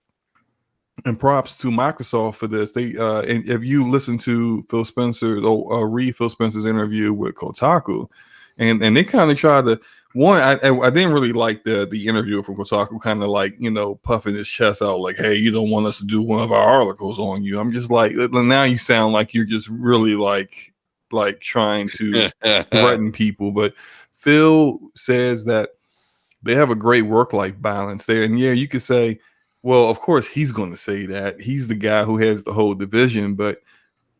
and props to Microsoft for this. They and if you listen to Phil Spencer or read Phil Spencer's interview with Kotaku, and they kind of tried to. One, I didn't really like the interview from Kotaku, kind of like, puffing his chest out like, hey, you don't want us to do one of our articles on you. I'm just like, now you sound like you're just really like trying to threaten people. But Phil says that they have a great work-life balance there. And you could say, well, of course he's going to say that. He's the guy who has the whole division, but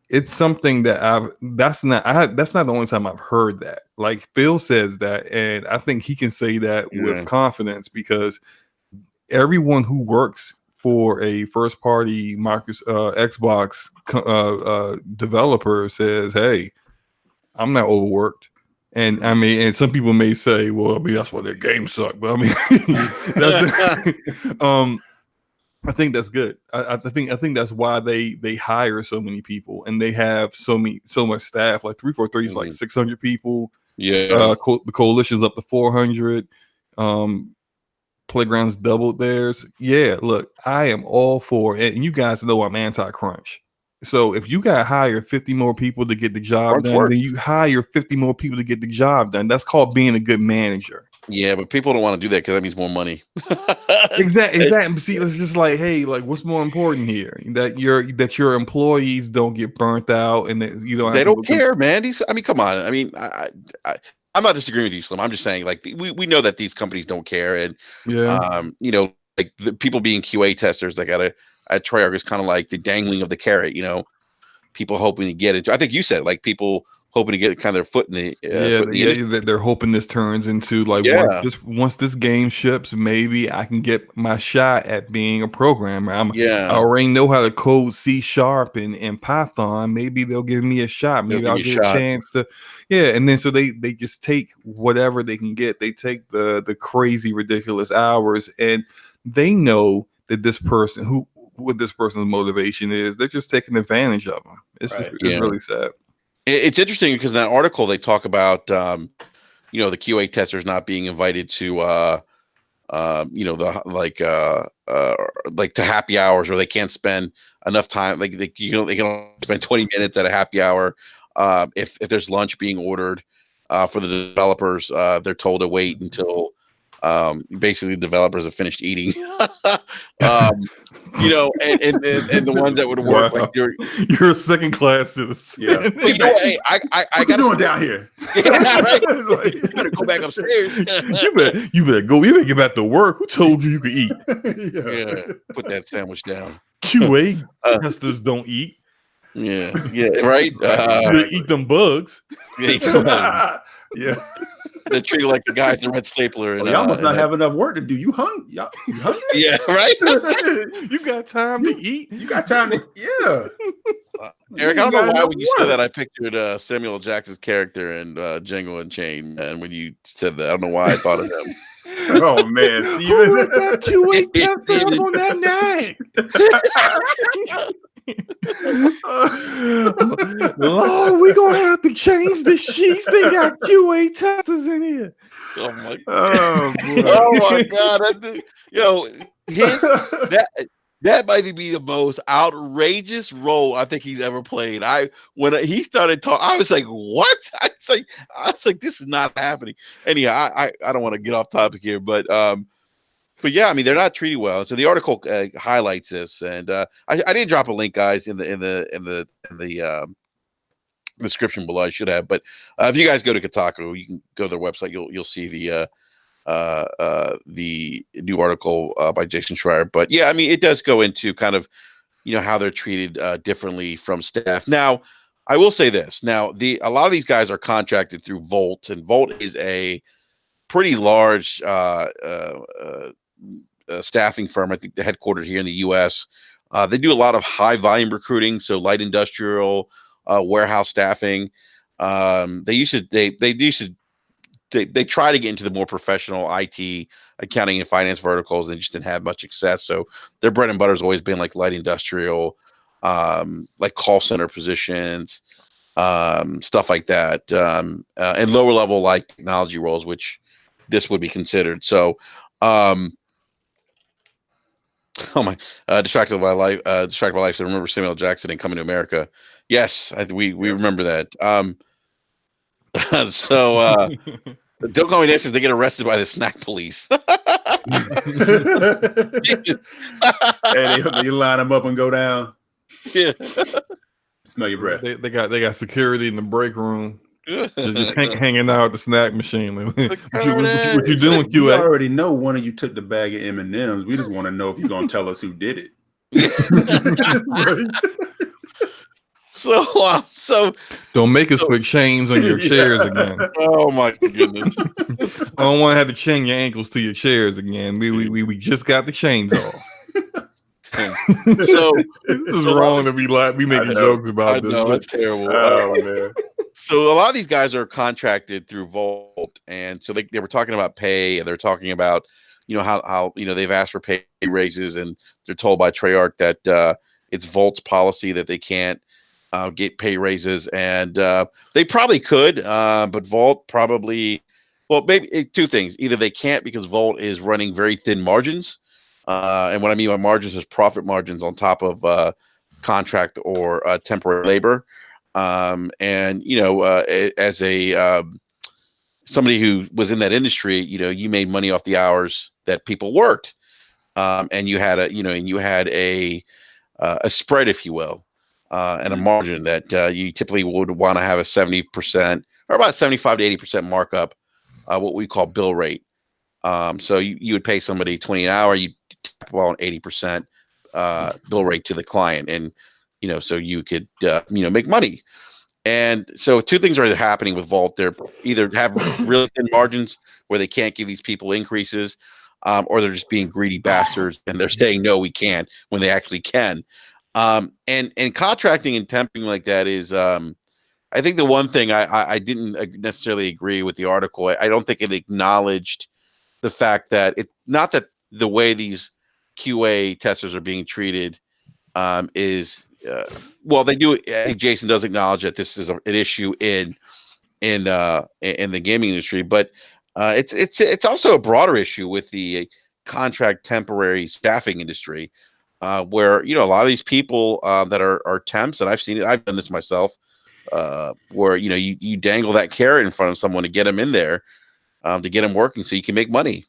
it's something that that's not the only time I've heard that. Like Phil says that, and I think he can say that with confidence, because everyone who works for a first party Xbox developer says, hey, I'm not overworked. And I mean, and some people may say, well, I mean, that's why their games suck. But I mean, I think that's good. I think that's why they hire so many people, and they have so much staff. Like 343 is like 600 people. The coalition's up to 400. Playground's doubled theirs. Look, I am all for it, and you guys know I'm anti-crunch. So if you got to hire 50 more people to get the job done, then you hire 50 more people to get the job done. That's called being a good manager. Yeah, but people don't want to do that because that means more money. Exactly. See, it's just like, hey, like, what's more important here? That your employees don't get burnt out, and that you don't. They don't care, man. Come on. I mean, I'm not disagreeing with you, Slim. I'm just saying, like, we know that these companies don't care, and like the people being QA testers, like at Treyarch is kind of like the dangling of the carrot. People hoping to get it. I think you said like people hoping to get kind of their foot in the industry. They're hoping this turns into like once this game ships, maybe I can get my shot at being a programmer. I already know how to code C# and Python. Maybe they'll give me a shot. Maybe I'll get a chance to, and then so they just take whatever they can get. They take the crazy ridiculous hours, and they know that this person what this person's motivation is. They're just taking advantage of them. It's just really sad. It's interesting because in that article they talk about the QA testers not being invited to to happy hours, or they can't spend enough time. Like they can only spend 20 minutes at a happy hour. If there's lunch being ordered for the developers, they're told to wait until basically the developers have finished eating. And the ones that would work like you're a second class citizen. Yeah. But hey, I got doing down here. Right? You better go back upstairs. you better go. You better get back to work. Who told you could eat? Put that sandwich down. QA testers don't eat. Yeah, right. They eat them bugs. Yeah. They're treated like the guy at the red stapler. And y'all must not have enough work to do. You hungry? You hungry? Yeah, right. You got time to eat. You got time to Eric, I don't know why when you said that I pictured Samuel Jackson's character in Django Unchained, man. When you said that, I don't know why I thought of him. Oh man, Steven. On that night. Lord, we gonna have to change the sheets. They got QA testers in here. Oh my god! Oh my god! That might be the most outrageous role I think he's ever played. When he started talking, I was like, "What?" I was like, "This is not happening." Anyhow, I don't want to get off topic here, but yeah, I mean they're not treated well. So the article highlights this, and I didn't drop a link, guys, in the description below. I should have, but if you guys go to Kotaku, you can go to their website. You'll see the new article by Jason Schreier. But yeah, I mean it does go into kind of how they're treated differently from staff. Now, I will say this. Now, a lot of these guys are contracted through Volt, and Volt is a pretty large staffing firm. I think they're headquartered here in the U.S. They do a lot of high volume recruiting, so light industrial, warehouse staffing. They try to get into the more professional IT, accounting, and finance verticals. They just didn't have much success. So their bread and butter has always been like light industrial, like call center positions, stuff like that, and lower level like technology roles, which this would be considered. So, distracted by life. So remember Samuel Jackson and Coming to America. Yes, we remember that. So don't call me next because they get arrested by the snack police. Hey, they line them up and go down. Yeah. Smell your breath. They got security in the break room. Just hanging out at the snack machine. What you doing, QA? You already know one of you took the bag of M&Ms. We just want to know if you're going to tell us who did it. So don't make us put chains on your chairs again. Oh my goodness! I don't want to have to chain your ankles to your chairs again. We just got the chains off. So this is wrong to be making jokes about this. No, that's terrible. Oh man. So a lot of these guys are contracted through Volt, and so they were talking about pay, and they're talking about how they've asked for pay raises, and they're told by Treyarch that it's Volt's policy that they can't get pay raises, and they probably could, but Volt probably, well, maybe two things: either they can't because Volt is running very thin margins, and what I mean by margins is profit margins on top of contract or temporary labor. And as a somebody who was in that industry, you made money off the hours that people worked, and you had a spread, if you will, and a margin that you typically would want to have a 70% or about 75 to 80% markup, what we call bill rate. So you would pay somebody $20 an hour, you tap on 80% bill rate to the client, and so you could make money. And so two things are happening with Vault. They're either have really thin margins where they can't give these people increases, or they're just being greedy bastards and they're saying, no, we can't when they actually can. And contracting and temping like that is, I think the one thing I didn't necessarily agree with the article. I don't think it acknowledged the fact that not that the way these QA testers are being treated is well, they do. I think Jason does acknowledge that this is an issue in the gaming industry, but it's also a broader issue with the contract temporary staffing industry, where a lot of these people that are temps, and I've seen it. I've done this myself, where you dangle that carrot in front of someone to get them in there, to get them working, so you can make money,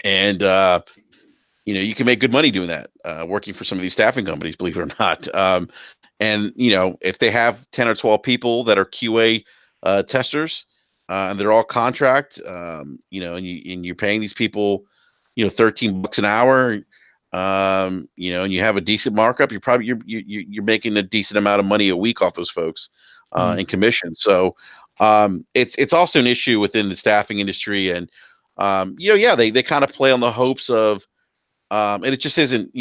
and you can make good money doing that, working for some of these staffing companies, believe it or not. And if they have 10 or 12 people that are QA testers, and they're all contract, and you're paying these people, $13 an hour, and you have a decent markup, you're making a decent amount of money a week off those folks in commission. So it's also an issue within the staffing industry, and they kind of play on the hopes of, and it just isn't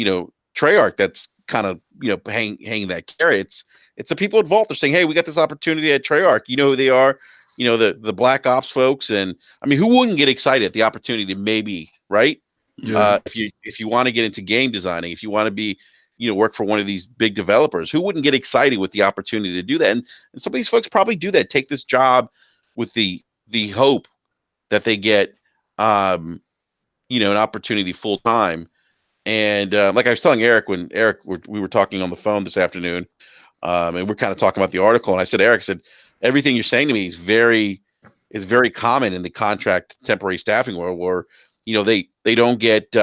Treyarch that's kind of hanging that carrot. It's the people at Vault. They're saying, hey, we got this opportunity at Treyarch. You know who they are, the Black Ops folks. And I mean, who wouldn't get excited at the opportunity to maybe, right? Yeah. If you want to get into game designing, if you want to be, work for one of these big developers, who wouldn't get excited with the opportunity to do that? And some of these folks probably do that, take this job with the hope that they get, an opportunity full time. And like I was telling Eric, when we were talking on the phone this afternoon, and we're kind of talking about the article, and I said, Eric said, everything you're saying to me is very common in the contract temporary staffing world, where they don't get.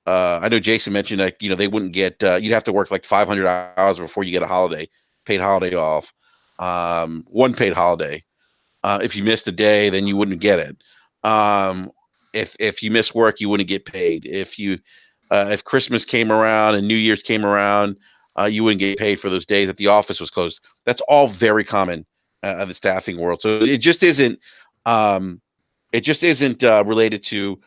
I know Jason mentioned that they wouldn't get. You'd have to work like 500 hours before you get a paid holiday off, one paid holiday. If you missed a day, then you wouldn't get it. If you miss work, you wouldn't get paid. If Christmas came around and New Year's came around, you wouldn't get paid for those days that the office was closed. That's all very common in the staffing world. So it just isn't. It just isn't related to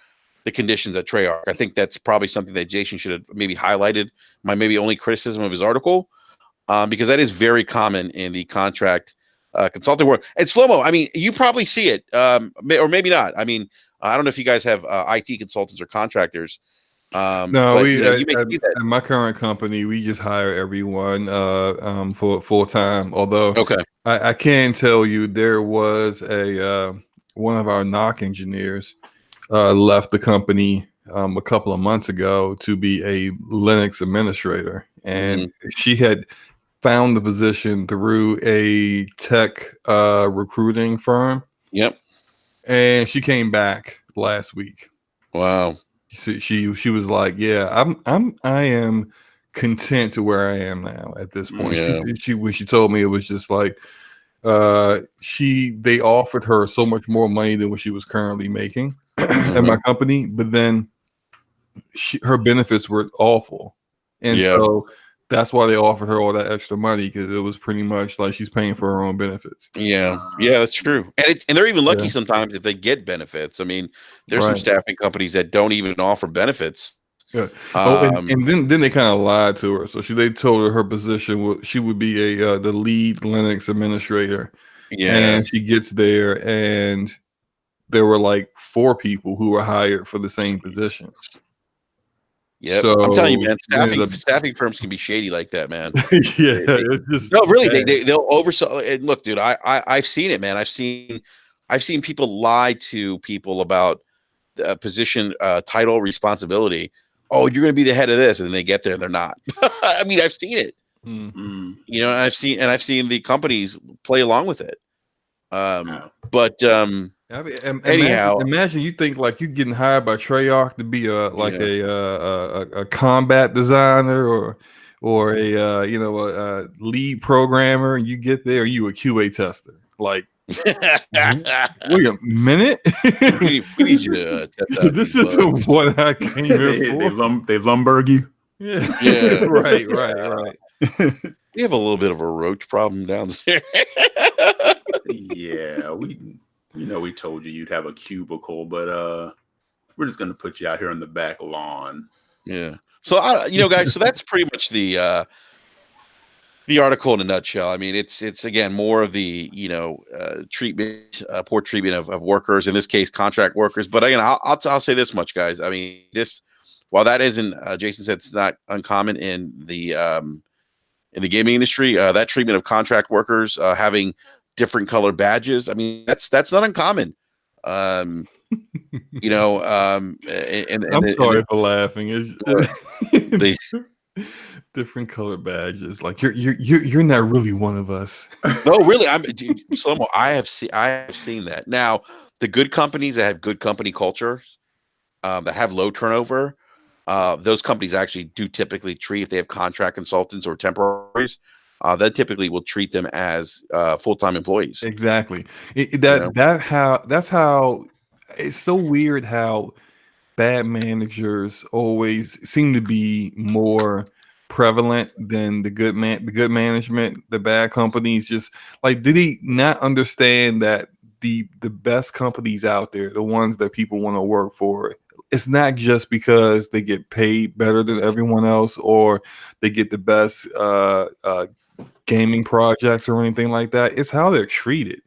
the conditions at Treyarch. I think that's probably something that Jason should have maybe highlighted. My maybe only criticism of his article, because that is very common in the contract consulting world. And Slow-Mo, I mean, you probably see it, or maybe not. I mean, I don't know if you guys have IT consultants or contractors. No, but, at my current company, we just hire everyone for full time. Although, okay, I can tell you there was one of our NOC engineers left the company a couple of months ago to be a Linux administrator, and she had found the position through a tech recruiting firm. Yep. And she came back last week. Wow. She was like, yeah, I am content to where I am now at this point. Yeah. When she told me, it was just like they offered her so much more money than what she was currently making at my company, but then her benefits were awful, and so that's why they offered her all that extra money, because it was pretty much like she's paying for her own benefits. Yeah, that's true. And they're even lucky sometimes if they get benefits. I mean, there's some staffing companies that don't even offer benefits. Yeah. And then they kind of lied to her. So they told her position she would be the lead Linux administrator. Yeah. And she gets there, and there were like 4 people who were hired for the same position. Yeah, so, I'm telling you, man, staffing firms can be shady like that, man. It's just no, really, they'll oversell. And look, dude, I've seen it, man. I've seen people lie to people about position, title, responsibility. Oh, you're going to be the head of this, and then they get there and they're not. I mean, I've seen it. And I've seen the companies play along with it. But anyhow, imagine you think like you're getting hired by Treyarch to be a combat designer or a lead programmer, and you get there, you a QA tester. Like, wait a minute, we need you to test out this is what I came here for. They Lumberg you. Yeah. Right. We have a little bit of a roach problem downstairs. Yeah, we told you you'd have a cubicle, but we're just gonna put you out here on the back lawn. Yeah. So guys, so that's pretty much the article in a nutshell. I mean, it's again more of the treatment, poor treatment of workers, in this case contract workers. But again, I'll say this much, guys. I mean, while that isn't, Jason said it's not uncommon in the gaming industry, that treatment of contract workers having different colored badges. I mean, that's not uncommon. And I'm sorry for laughing. Different colored badges. Like you're not really one of us. No, really. Slow-mo. I have seen that. Now, the good companies that have good company cultures, that have low turnover, those companies actually do typically treat, if they have contract consultants or temporaries, they typically will treat them as full-time employees. Exactly. That's how it's so weird how bad managers always seem to be more prevalent than the good management. The bad companies, just like, do they not understand that the best companies out there, the ones that people want to work for, it's not just because they get paid better than everyone else or they get the best gaming projects or anything like that. It's how they're treated.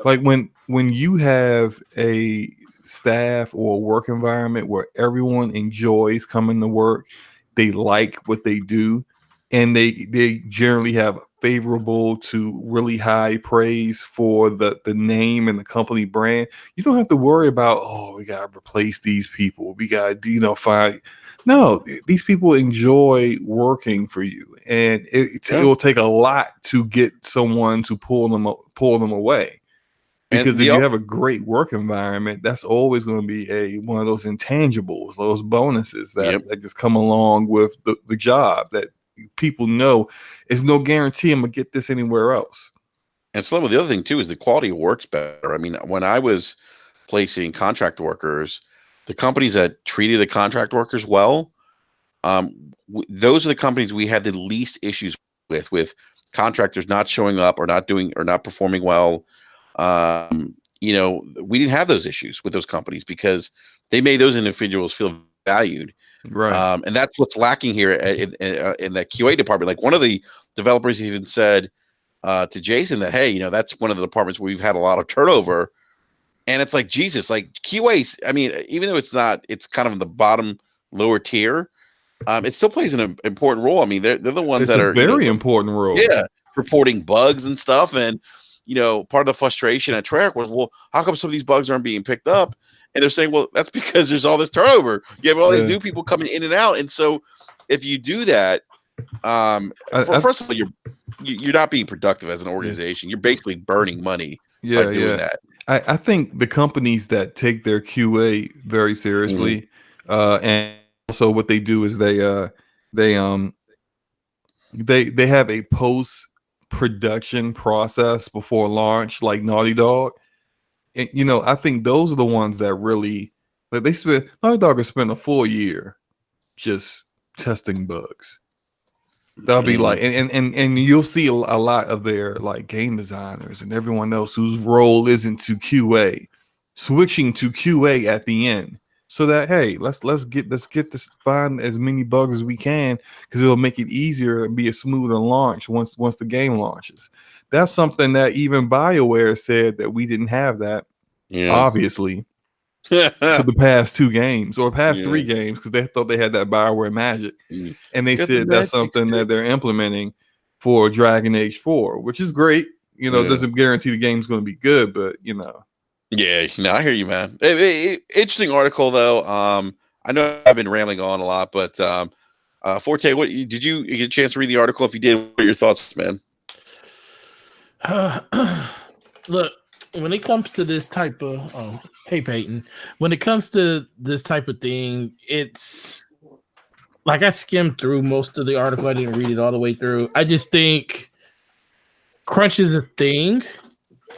Like when you have a staff or a work environment where everyone enjoys coming to work, they like what they do, and they generally have favorable to really high praise for the name and the company brand. You don't have to worry about, oh, we gotta replace these people, we gotta find. No, these people enjoy working for you, and it will take a lot to get someone to pull them away. Because if you have a great work environment, that's always going to be one of those intangibles, those bonuses that just come along with the job, that people know it's no guarantee I'm going to get this anywhere else. And some of the other thing too is the quality of work's better. I mean, when I was placing contract workers, the companies that treated the contract workers well, those are the companies we had the least issues with contractors not showing up or not performing well. We didn't have those issues with those companies because they made those individuals feel valued. Right. And that's what's lacking here in the QA department. Like, one of the developers even said to Jason that, hey, that's one of the departments where we've had a lot of turnover. And it's like, Jesus, like QA, I mean, even though it's kind of in the bottom lower tier, it still plays an important role. I mean, they're the ones that are very important role. Yeah, reporting bugs and stuff. And part of the frustration at Treyarch was, well, how come some of these bugs aren't being picked up? And they're saying, well, that's because there's all this turnover. You have all these new people coming in and out. And so if you do that, first of all, you're not being productive as an organization. You're basically burning money by doing that. I think the companies that take their QA very seriously, and also what they do is they have a post-production process before launch, like Naughty Dog. And, I think those are the ones that really, like, Naughty Dog has spent a full year just testing bugs. That'll be like, and you'll see a lot of their like game designers and everyone else whose role isn't to QA, switching to QA at the end, so that, hey, let's get this, find as many bugs as we can, because it'll make it easier and be a smoother launch once the game launches. That's something that even BioWare said that we didn't have that, obviously, to the past 2 games or past 3 games, because they thought they had that BioWare magic, and they said that's something that they're implementing for Dragon Age 4, which is great. Doesn't guarantee the game's going to be good, but Yeah, I hear you, man. Interesting article, though. I know I've been rambling on a lot, but Forte, what did you get a chance to read the article? If you did, what are your thoughts, man? Look, when it comes to this type of hey Peyton, when it comes to this type of thing, it's like, I skimmed through most of the article. I didn't read it all the way through. I just think crunch is a thing.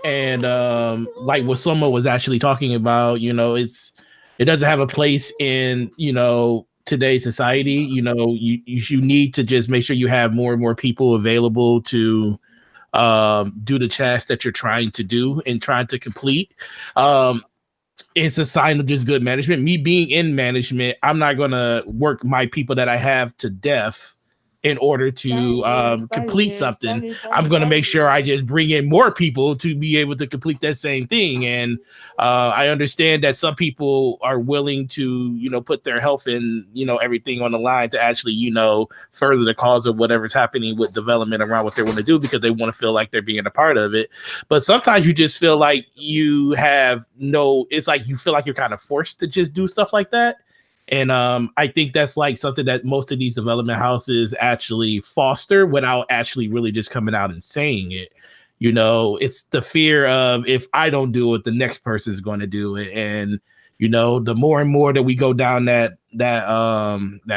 And like what Slomo was actually talking about, it doesn't have a place in, today's society, you know, you need to just make sure you have more and more people available to do the tasks that you're trying to do and trying to complete. It's a sign of just good management. Me being in management, I'm not going to work my people that I have to death in order to complete something. I'm going to make sure I just bring in more people to be able to complete that same thing. And I understand that some people are willing to, you know, put their health and, you know, everything on the line to actually, you know, further the cause of whatever's happening with development around what they want to do because they want to feel like they're being a part of it. But sometimes you just feel like you have it's like you feel like you're kind of forced to just do stuff like that. And I think that's like something that most of these development houses actually foster without actually really just coming out and saying it. You know, it's the fear of if I don't do it, the next person is going to do it. And, you know, the more and more that we go down that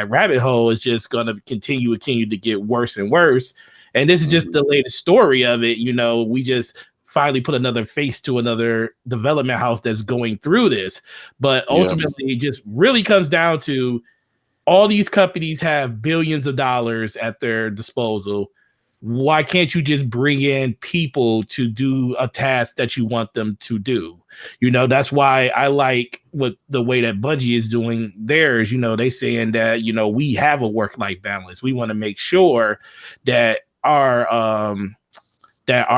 rabbit hole is just going to continue to get worse and worse. And this is just the latest story of it. You know, we just finally put another face to another development house that's going through this. But ultimately, it just really comes down to all these companies have billions of dollars at their disposal. Why can't you just bring in people to do a task that you want them to do? You know, that's why I like what the way that Bungie is doing theirs. You know, they saying that, you know, we have a work-life balance. We want to make sure that our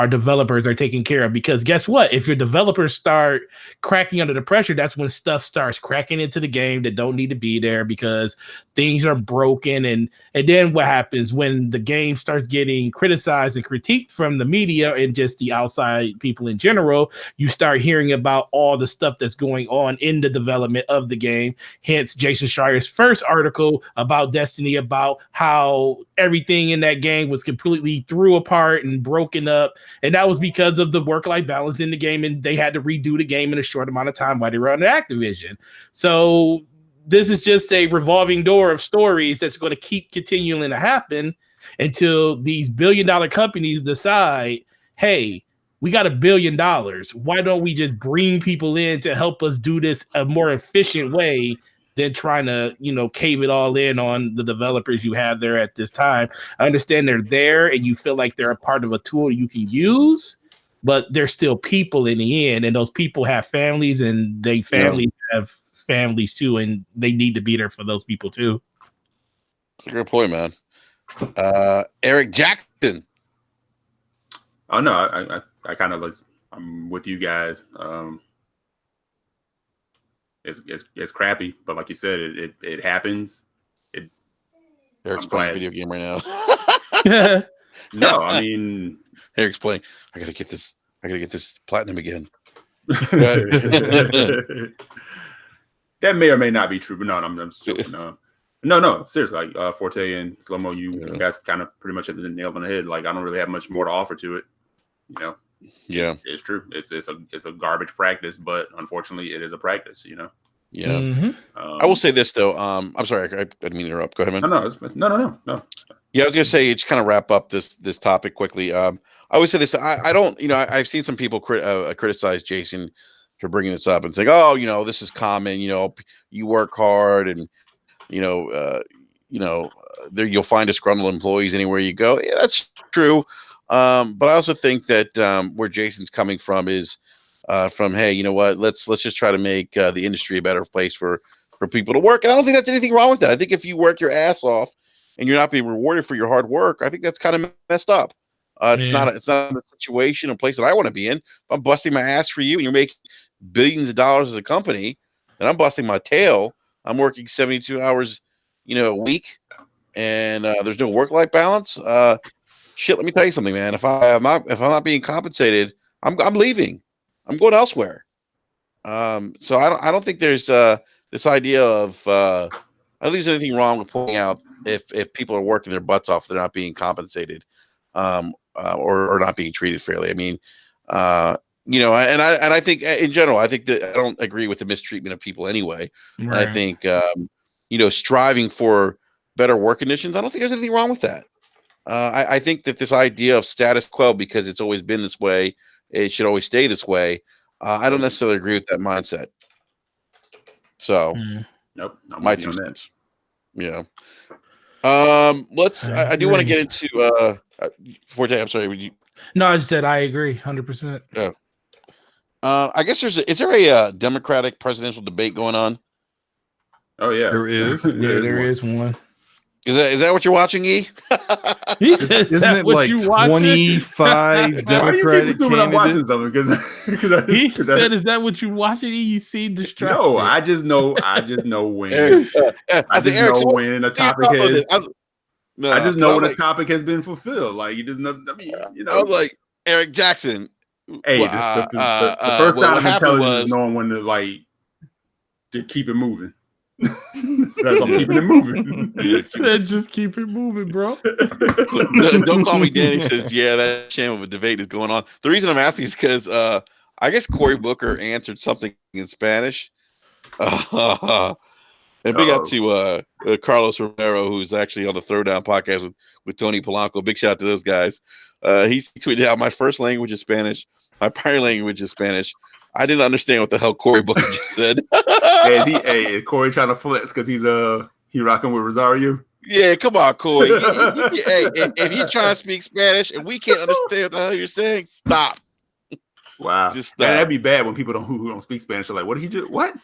developers are taken care of, because guess what? If your developers start cracking under the pressure, that's when stuff starts cracking into the game that don't need to be there because things are broken. And then what happens when the game starts getting criticized and critiqued from the media and just the outside people in general, you start hearing about all the stuff that's going on in the development of the game. Hence Jason Schreier's first article about Destiny, about how everything in that game was completely threw apart and broken up. And that was because of the work-life balance in the game, and they had to redo the game in a short amount of time while they were under Activision. So this is just a revolving door of stories that's going to keep continuing to happen until these billion-dollar companies decide, hey, we got $1 billion. Why don't we just bring people in to help us do this a more efficient way than trying to, you know, cave it all in on the developers you have there at this time? I understand they're there and you feel like they're a part of a tool you can use, but they're still people in the end. And those people have families, and they families have families too. And they need to be there for those people too. That's a good point, man. Eric Jackson. Oh no, I kind of like, I'm with you guys. It's crappy, but like you said, it happens. Eric's playing a video game right now. No, I mean, Eric's playing. I gotta get this platinum again. That may or may not be true, but no, I'm just joking. No, seriously. Like Forte and Slow Mo, you guys kind of pretty much hit the nail on the head. Like I don't really have much more to offer to it. You know. Yeah, it's true. It's a garbage practice, but unfortunately, it is a practice. You know. Yeah. Mm-hmm. I will say this though. I'm sorry, I didn't mean to interrupt. Go ahead, man. No. Yeah, I was gonna say, just kind of wrap up this topic quickly. I always say this. I don't. You know, I've seen some people criticize Jason for bringing this up and saying, "Oh, you know, this is common. You know, you work hard, and there you'll find disgruntled employees anywhere you go." Yeah, that's true. But I also think that where Jason's coming from is from, hey, you know what? Let's just try to make the industry a better place for people to work. And I don't think that's anything wrong with that. I think if you work your ass off and you're not being rewarded for your hard work, I think that's kind of messed up. It's not a situation, a place that I want to be in. If I'm busting my ass for you and you're making billions of dollars as a company, and I'm busting my tail, I'm working 72 hours, a week, and there's no work-life balance. Shit, let me tell you something, man. If I'm not being compensated, I'm leaving. I'm going elsewhere. So I don't think there's this idea of I don't think there's anything wrong with pointing out if people are working their butts off, they're not being compensated, or not being treated fairly. I mean, and I think in general, I think that I don't agree with the mistreatment of people anyway. Right. I think striving for better work conditions, I don't think there's anything wrong with that. I think that this idea of status quo, because it's always been this way, it should always stay this way. I don't necessarily agree with that mindset. So, nope, my 2 cents. Yeah. I do want to get into Forte. I'm sorry. Would you? No, I just said I agree 100%. Yeah. I guess is there a Democratic presidential debate going on? Oh yeah, There is. There is one. Is that what you're watching, E? He says, isn't it like 25 Democratic when I'm watching candidates? something? He said, "Is that what you watching? You seem distracted." No, I just know when. I just know when a topic has. I just know when a topic has been fulfilled. Like you just know. I mean, I was like Eric Jackson. Hey, the first kind of intelligence is knowing when to keep it moving. So I'm keeping it moving. He said, "Just keep it moving, bro." Don't call me Danny. Says, "Yeah, that shame of a debate is going on." The reason I'm asking is because I guess Cory Booker answered something in Spanish. And big out to Carlos Romero, who's actually on the Throwdown podcast with Tony Polanco. Big shout out to those guys. He tweeted out, "My first language is Spanish. My primary language is Spanish. I didn't understand what the hell Cory Booker just said." Hey, Cory trying to flex because he rocking with Rosario. Yeah, come on, Cory. Hey, if you're trying to speak Spanish and we can't understand what the hell you're saying, stop. Wow, just stop. That'd be bad when people who don't speak Spanish are like, "What did he do? What?"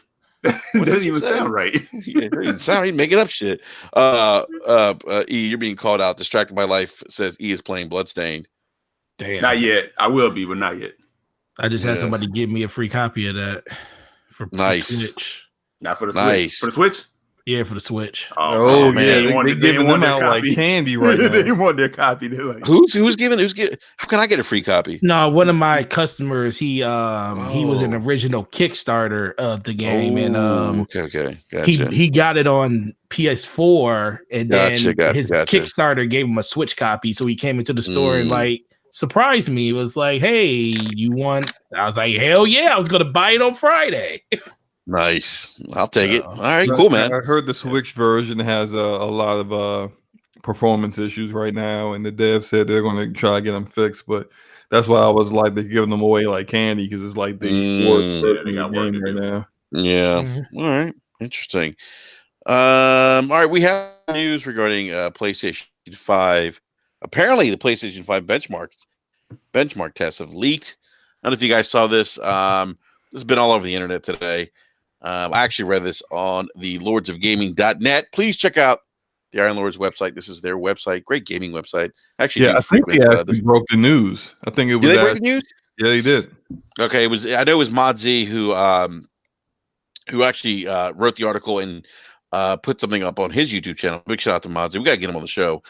It doesn't even sound right. He's making up shit. E, you're being called out. Distracted by Life says E is playing Bloodstained. Damn. Not yet. I will be, but not yet. I just had somebody give me a free copy of that for Switch. Not for the Switch. For the Switch? Yeah, for the Switch. Oh man, they giving them out like candy right now. They want their copy. They're like, who's giving? How can I get a free copy? No, one of my customers. He was an original Kickstarter of the game, and okay, gotcha. He got it on PS4, and then his Kickstarter gave him a Switch copy. So he came into the store and surprised me. It was like, "Hey, you want?" I was like, "Hell yeah!" I was gonna buy it on Friday. Nice. I'll take it. All right, cool, man. I heard the Switch version has a lot of performance issues right now, and the dev said they're going to try to get them fixed. But that's why I was like, they're giving them away like candy because it's like the worst version of the game right now. Yeah. Mm-hmm. All right. Interesting. All right. We have news regarding PlayStation 5. Apparently, the PlayStation 5 benchmark tests have leaked. I don't know if you guys saw this. This has been all over the internet today. I actually read this on the lordsofgaming.net. Please check out the Iron Lords website. This is their website. Great gaming website. Actually, I think they actually broke the news. I think it was. Did they break the news? Yeah, they did. Okay, I know it was Mod Z who actually wrote the article and put something up on his YouTube channel. Big shout out to Mod Z. We got to get him on the show.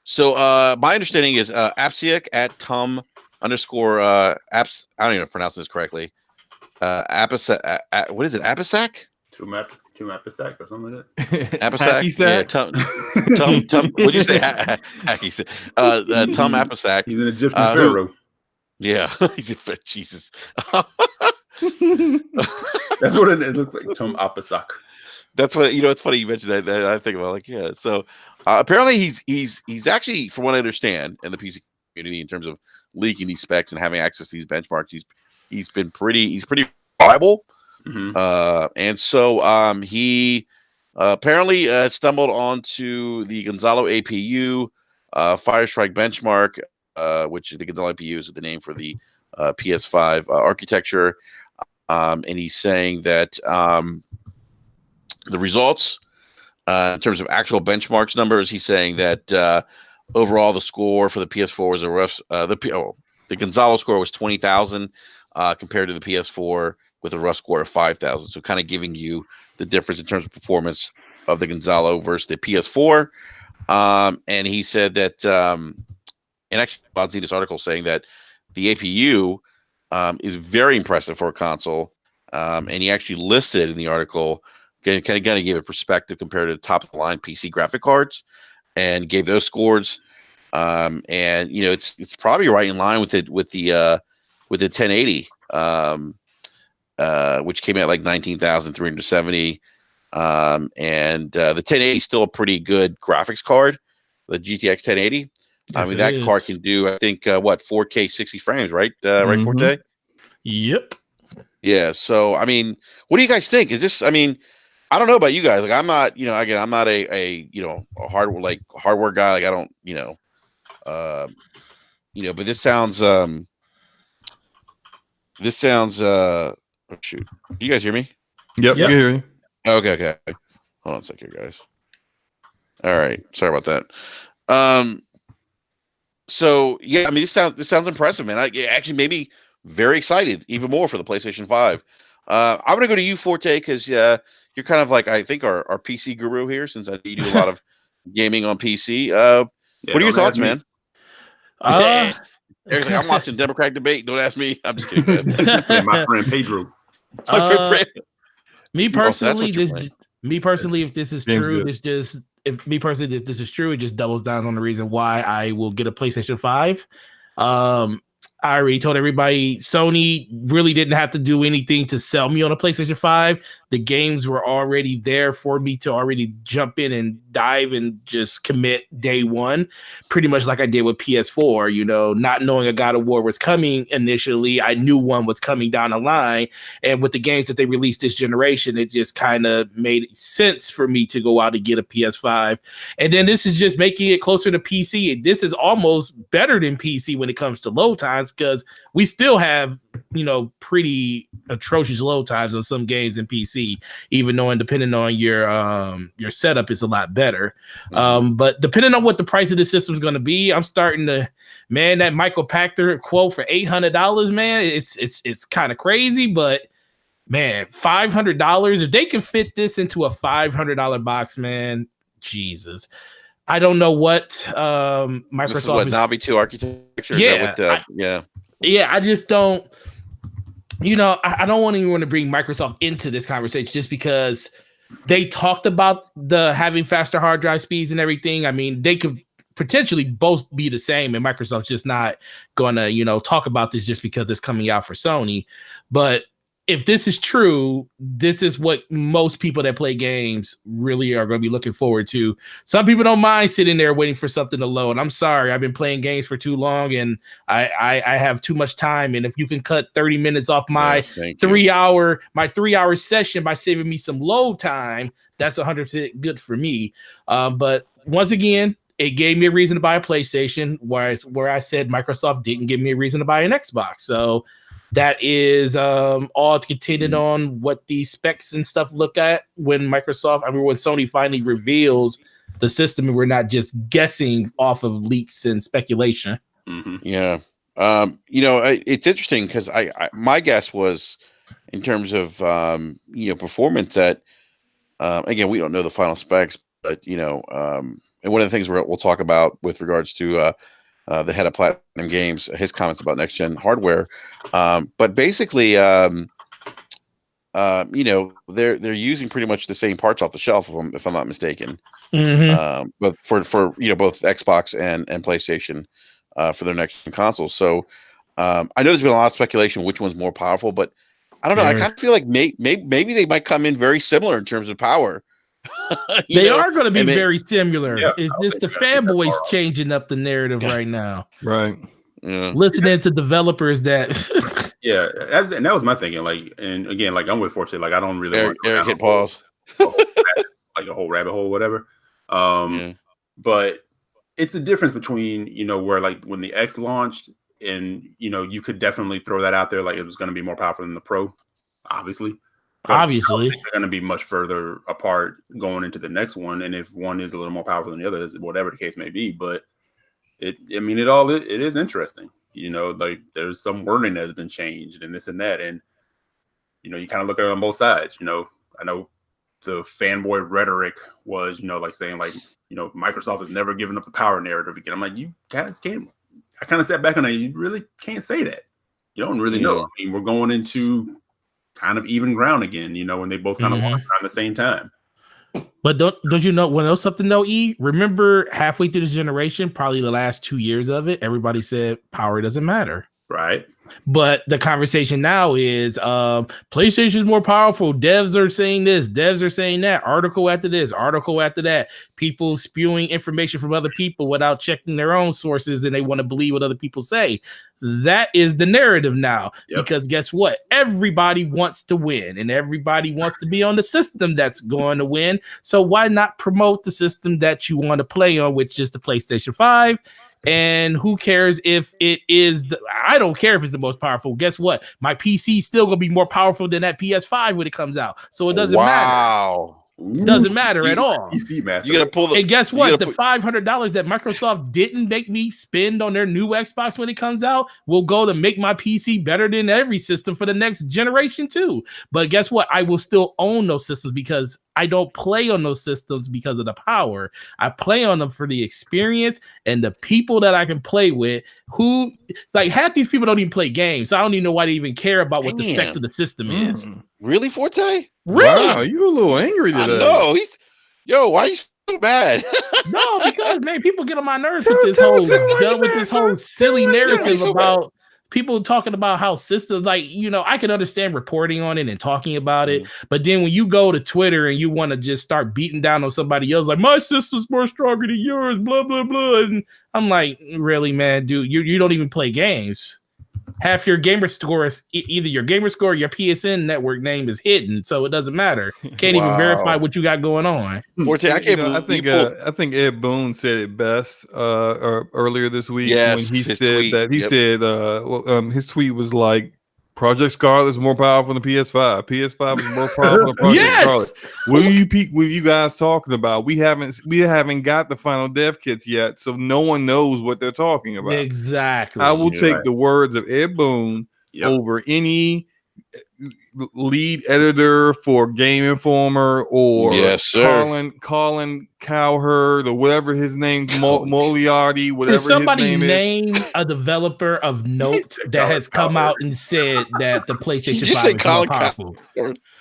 So my understanding is Apsiak at Tom _apps. I don't even pronounce this correctly. Apasak. What is it? Apasak? Tum Apasak or something like that. Apasak. Yeah. Tum. What'd you say? Hacky said. Tum Apasak. He's an Egyptian pharaoh. Yeah. He's a Jesus. That's what it looks like. Tum Apasak. That's what it's funny you mentioned that. I think about yeah. So apparently he's actually, from what I understand, in the PC community in terms of leaking these specs and having access to these benchmarks, he's pretty reliable. Mm-hmm. And so he apparently stumbled onto the Gonzalo APU Firestrike benchmark, which is the Gonzalo APU is the name for the PS5 architecture. And he's saying that the results in terms of actual benchmarks numbers, he's saying that overall the score for the PS4 was a rough the Gonzalo score was 20,000 compared to the PS4 with a rough score of 5,000. So kind of giving you the difference in terms of performance of the Gonzalo versus the PS4. And he said that, and actually I'll see this article saying that the APU is very impressive for a console. And he actually listed in the article, kind of gave a perspective compared to the top of the line PC graphic cards and gave those scores. And it's probably right in line with the 1080, which came out like 19,370. And the 1080 is still a pretty good graphics card, the GTX 1080. Yes, I mean, that card can do, I think, 4K 60 frames, right? Right, Forte? Yep. Yeah. So, I mean, what do you guys think? Is this, I mean, I don't know about you guys. Like, I'm not, again, I'm not a hardware guy. Like, I don't, but this sounds, oh shoot. Do you guys hear me? Yep. Yep. I hear you. Okay. Hold on a second, guys. All right. Sorry about that. So yeah, I mean, this sounds impressive, man. It actually made me very excited, even more for the PlayStation 5. I'm gonna go to you, Forte, because you're kind of like, I think, our PC guru here, since you do a lot of gaming on PC. What are your thoughts, man? Eric's like, I'm watching Democratic debate. Don't ask me. I'm just kidding, man. My friend Pedro. Me personally, if this is true, if this is true, it just doubles down on the reason why I will get a PlayStation 5. I already told everybody Sony really didn't have to do anything to sell me on a PlayStation 5. The games were already there for me to already jump in and dive and just commit day one, pretty much like I did with PS4. Not knowing a God of War was coming initially, I knew one was coming down the line. And with the games that they released this generation, it just kind of made sense for me to go out and get a PS5. And then this is just making it closer to PC. This is almost better than PC when it comes to load times, because we still have, pretty atrocious load times on some games in PC, even though depending on your setup is a lot better. But depending on what the price of the system is going to be, I'm starting to, man, that Michael Pachter quote for $800, man, it's kind of crazy, but man, $500, if they can fit this into a $500 box, man, Jesus. I don't know what Microsoft this is what Navi 2 architecture. I just don't. I don't want anyone to bring Microsoft into this conversation just because they talked about having faster hard drive speeds and everything. I mean, they could potentially both be the same, and Microsoft's just not gonna, talk about this just because it's coming out for Sony. But if this is true, this is what most people that play games really are going to be looking forward to. Some people don't mind sitting there waiting for something to load. I'm sorry, I've been playing games for too long, and I have too much time. And if you can cut 30 minutes off my 3-hour session by saving me some load time, that's 100% good for me. But once again, it gave me a reason to buy a PlayStation, where I said Microsoft didn't give me a reason to buy an Xbox. So that is all contingent on what the specs and stuff look at when Sony finally reveals the system, and we're not just guessing off of leaks and speculation. Mm-hmm. Yeah. It's interesting because my guess was, in terms of performance, that again, we don't know the final specs, but and one of the things we'll talk about with regards to the head of Platinum Games, his comments about next gen hardware, but basically, they're using pretty much the same parts off the shelf, if I'm not mistaken. Mm-hmm. But for both Xbox and PlayStation for their next gen consoles. So I know there's been a lot of speculation which one's more powerful, but I don't know. I kind of feel like maybe they might come in very similar in terms of power. They are going to be very similar. Yeah, it's just the fanboys changing up the narrative right now. Right. Yeah. Listening to developers that. Yeah, that was my thinking. Like, and again, like I'm with Forte. Like, I don't really Eric hit pause. Like a whole rabbit hole, whatever. But it's a difference between where, like, when the X launched, and you could definitely throw that out there, like it was going to be more powerful than the Pro, obviously. But obviously, they're going to be much further apart going into the next one, and if one is a little more powerful than the other, whatever the case may be. But it is interesting. Like there's some wording that has been changed and this and that, and you kind of look at it on both sides. I know the fanboy rhetoric was like saying like Microsoft has never given up the power narrative again. I'm like, you guys can't. I kind of sat back on that. You really can't say that. You don't really know. I mean, we're going into kind of even ground again, when they both kind of walk around the same time. But don't you know something though, E? Remember halfway through this generation, probably the last 2 years of it, everybody said power doesn't matter. Right. But the conversation now is PlayStation is more powerful. Devs are saying this, devs are saying that, article after this, article after that. People spewing information from other people without checking their own sources, and they want to believe what other people say. That is the narrative now. Because guess what? Everybody wants to win, and everybody wants to be on the system that's going to win. So why not promote the system that you want to play on, which is the PlayStation 5? And who cares if it is I don't care if it's the most powerful. Guess what? My PC is still gonna be more powerful than that PS5 when it comes out. So it doesn't matter. It doesn't matter at all. PC master. You gotta pull the, and guess what? The $500 that Microsoft didn't make me spend on their new Xbox when it comes out will go to make my PC better than every system for the next generation too. But guess what? I will still own those systems because I don't play on those systems because of the power. I play on them for the experience and the people that I can play with, who like half these people don't even play games. So I don't even know why they even care about what the specs of the system is. Really, Forte? Really? Wow, you a little angry today. I know. Why are you so mad? No, because man, people get on my nerves with this whole silly narrative about people talking about how systems, like, you know, I can understand reporting on it and talking about it, but then when you go to Twitter and you want to just start beating down on somebody else, like my system's more stronger than yours, blah blah blah, and I'm like, really, man, dude, you don't even play games. Half your gamer score is either your gamer score or your PSN network name is hidden, so it doesn't matter. Can't even verify what you got going on. Forte, I think Ed Boon said it best earlier this week when he said tweet. that his tweet was like, Project Scarlet is more powerful than PS5. PS5 is more powerful than Project Scarlet. What are you guys talking about? We haven't got the final dev kits yet, so no one knows what they're talking about. Exactly. I will take the words of Ed Boon over any lead editor for Game Informer or Colin Cowherd or whatever his name, Moriarty, whatever his name is. Somebody name a developer of note that has come out and said that the PlayStation 5 is more powerful.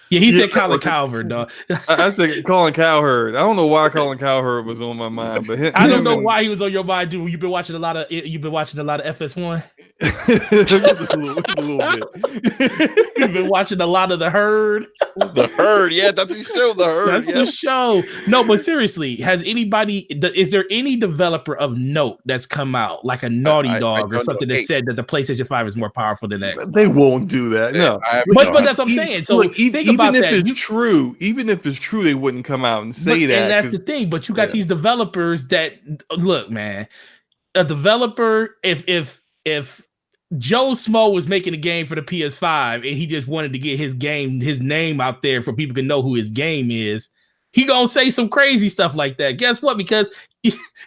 Yeah, he said Colin Cowherd, dog. I said Colin Cowherd. I don't know why Colin Cowherd was on my mind, but I don't know why he was on your mind, dude. You've been watching a lot of FS1. a little bit. You've been watching a lot of The Herd. The Herd, yeah, that's the show. The Herd, that's the show. No, but seriously, is there any developer of note that's come out, like a Naughty Dog or something that said that the PlayStation 5 is more powerful than Xbox? They won't do that. No, but that's what I'm saying. So even if it's true, they wouldn't come out and say that. And that's the thing. But you got these developers that look, man. A developer, if Joe Smo was making a game for the PS5 and he just wanted to get his name out there for people to know who his game is, he gonna say some crazy stuff like that. Guess what? Because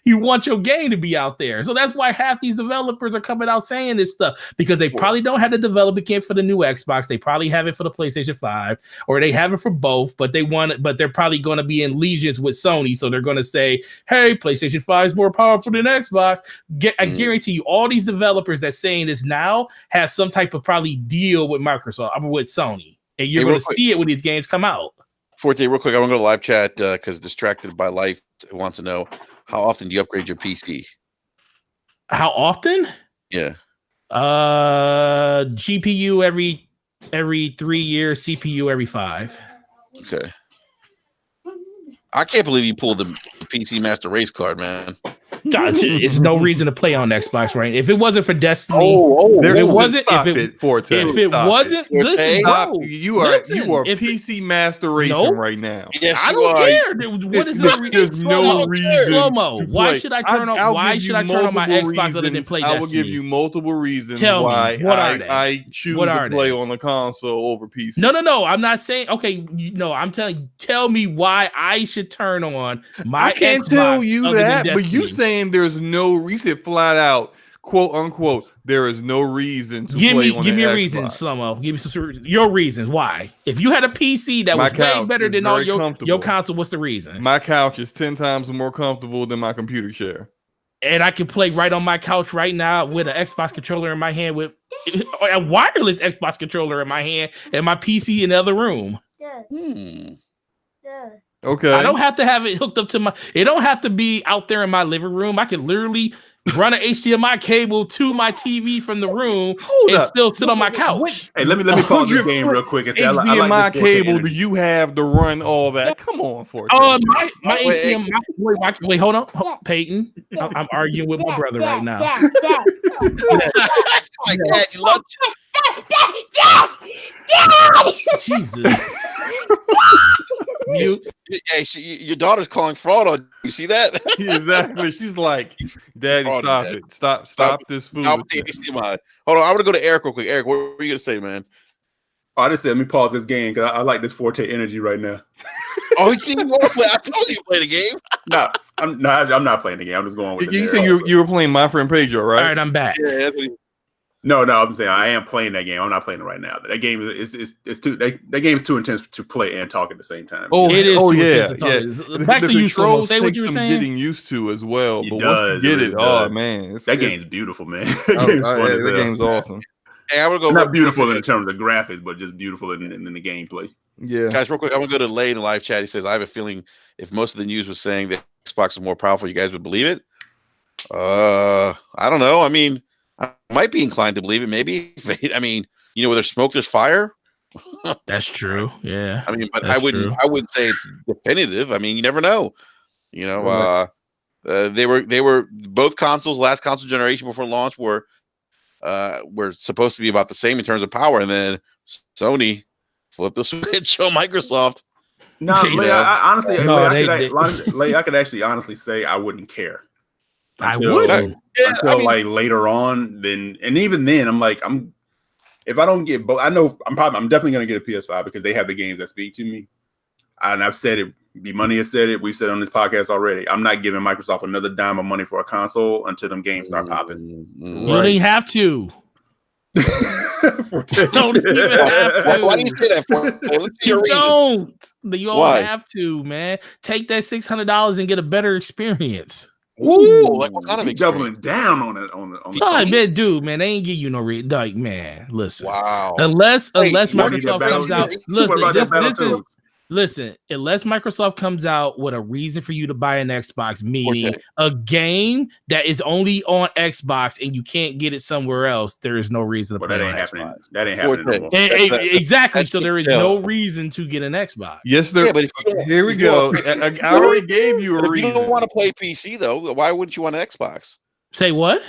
you want your game to be out there. So that's why half these developers are coming out saying this stuff, because they probably don't have the development kit for the new Xbox. They probably have it for the PlayStation 5, or they have it for both, but they're probably going to be in legions with Sony. So they're going to say, hey, PlayStation 5 is more powerful than Xbox. I guarantee you all these developers that's saying this now has some type of probably deal with Microsoft, with Sony. And you're going to see it when these games come out. Forte, real quick, I want to go to live chat because Distracted by Life wants to know, how often do you upgrade your PC? How often? Yeah. GPU every 3 years, CPU every 5. Okay. I can't believe you pulled the PC Master Race card, man. It's no reason to play on Xbox, right? If it wasn't for Destiny, you are PC Master Racing right now. Yes, I don't care. What is the There's no reason. Slow-mo. Why should I turn on? Why should I turn on my Xbox other than play Destiny? I will give you multiple reasons why I choose to play on the console over PC. No. I'm not saying. Okay, I'm telling you. Tell me why I should turn on my Xbox. I can't tell you that, but you saying there's no reason, flat out, quote unquote, there is no reason to play on give me a Xbox. reason, Slow-mo. Give me your reasons why. If you had a PC that was way better than all your console, what's the reason? My couch is 10 times more comfortable than my computer chair, and I can play right on my couch right now with an Xbox controller in my hand, with a wireless Xbox controller in my hand, and my PC in the other room. Okay. I don't have to have it hooked up to it don't have to be out there in my living room. I can literally run an HDMI cable to my TV from the room, and still sit on my couch. Hey, let me pause this game real quick and say, HDMI I like this cable do you have to run all that? Come on, Forte. My HDMI. Wait, hold on, Peyton. I'm arguing with my brother right now. Like that, you love Jesus. Hey, your daughter's calling fraud on you. See that? Exactly. She's like, Daddy, stop it. Stop this food. Hold on, I'm gonna go to Eric real quick. Eric, what were you gonna say, man? I just said, let me pause this game because I like this Forte energy right now. Oh, you see, you want to play? I told you to play the game. No, I'm not playing the game. I'm just going with it. You said you were playing My Friend Pedro, right? All right, I'm back. Yeah, No, I'm saying I am playing that game. I'm not playing it right now. That game is too. That game is too intense to play and talk at the same time. Oh, it is. Oh, too yeah. Yeah. Back to you, Slow. Say what you were saying. Getting used to as well, but once you get it, oh man, that game's beautiful, man. That game's awesome. Hey, I'm gonna go. Not beautiful in terms of graphics, but just beautiful in the gameplay. Yeah, guys, real quick, I'm gonna go to Lay in the live chat. He says, "I have a feeling if most of the news was saying that Xbox is more powerful, you guys would believe it." I don't know. I mean, I might be inclined to believe it. Maybe. I mean, where there's smoke, there's fire. That's true. Yeah. I mean, but I wouldn't say it's definitive. I mean, you never know. They were both consoles, last console generation before launch were supposed to be about the same in terms of power, and then Sony flipped the switch on Microsoft. No, I could actually honestly say I wouldn't care. Until like later on, and even then, if I don't get both, I know I'm definitely gonna get a PS5 because they have the games that speak to me. And I've said it. B Money has said it. We've said it on this podcast already. I'm not giving Microsoft another dime of money for a console until them games start popping. You don't even have to. Don't even have to. Why do you say that for? You don't. You don't have to, man. Take that $600 and get a better experience. Ooh, like what kind of doubling down on it? Man, dude, man, they ain't give you no like, man. Listen, wow. Unless Microsoft comes out, listen, unless Microsoft comes out with a reason for you to buy an Xbox, meaning a game that is only on Xbox and you can't get it somewhere else, there is no reason to play on Xbox. That ain't happening. Exactly. So there is no reason to get an Xbox. Yes, there. Yeah, here we go. I already gave you a reason. If you don't want to play PC though, why wouldn't you want an Xbox? Say what?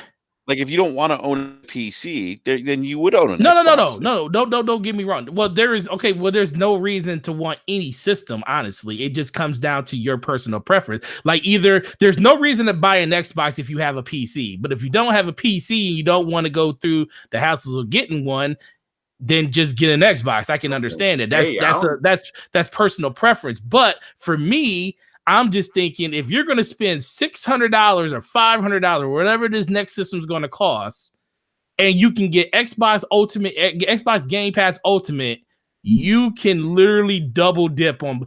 Like if you don't want to own a PC, then you would own an Xbox. No. Don't get me wrong. Well, there's no reason to want any system, honestly. It just comes down to your personal preference. Like either there's no reason to buy an Xbox if you have a PC, but if you don't have a PC and you don't want to go through the hassles of getting one, then just get an Xbox. I can understand it. That's personal preference. But for me, I'm just thinking if you're going to spend $600 or $500, whatever this next system is going to cost, and you can get Xbox Game Pass Ultimate, you can literally double dip on.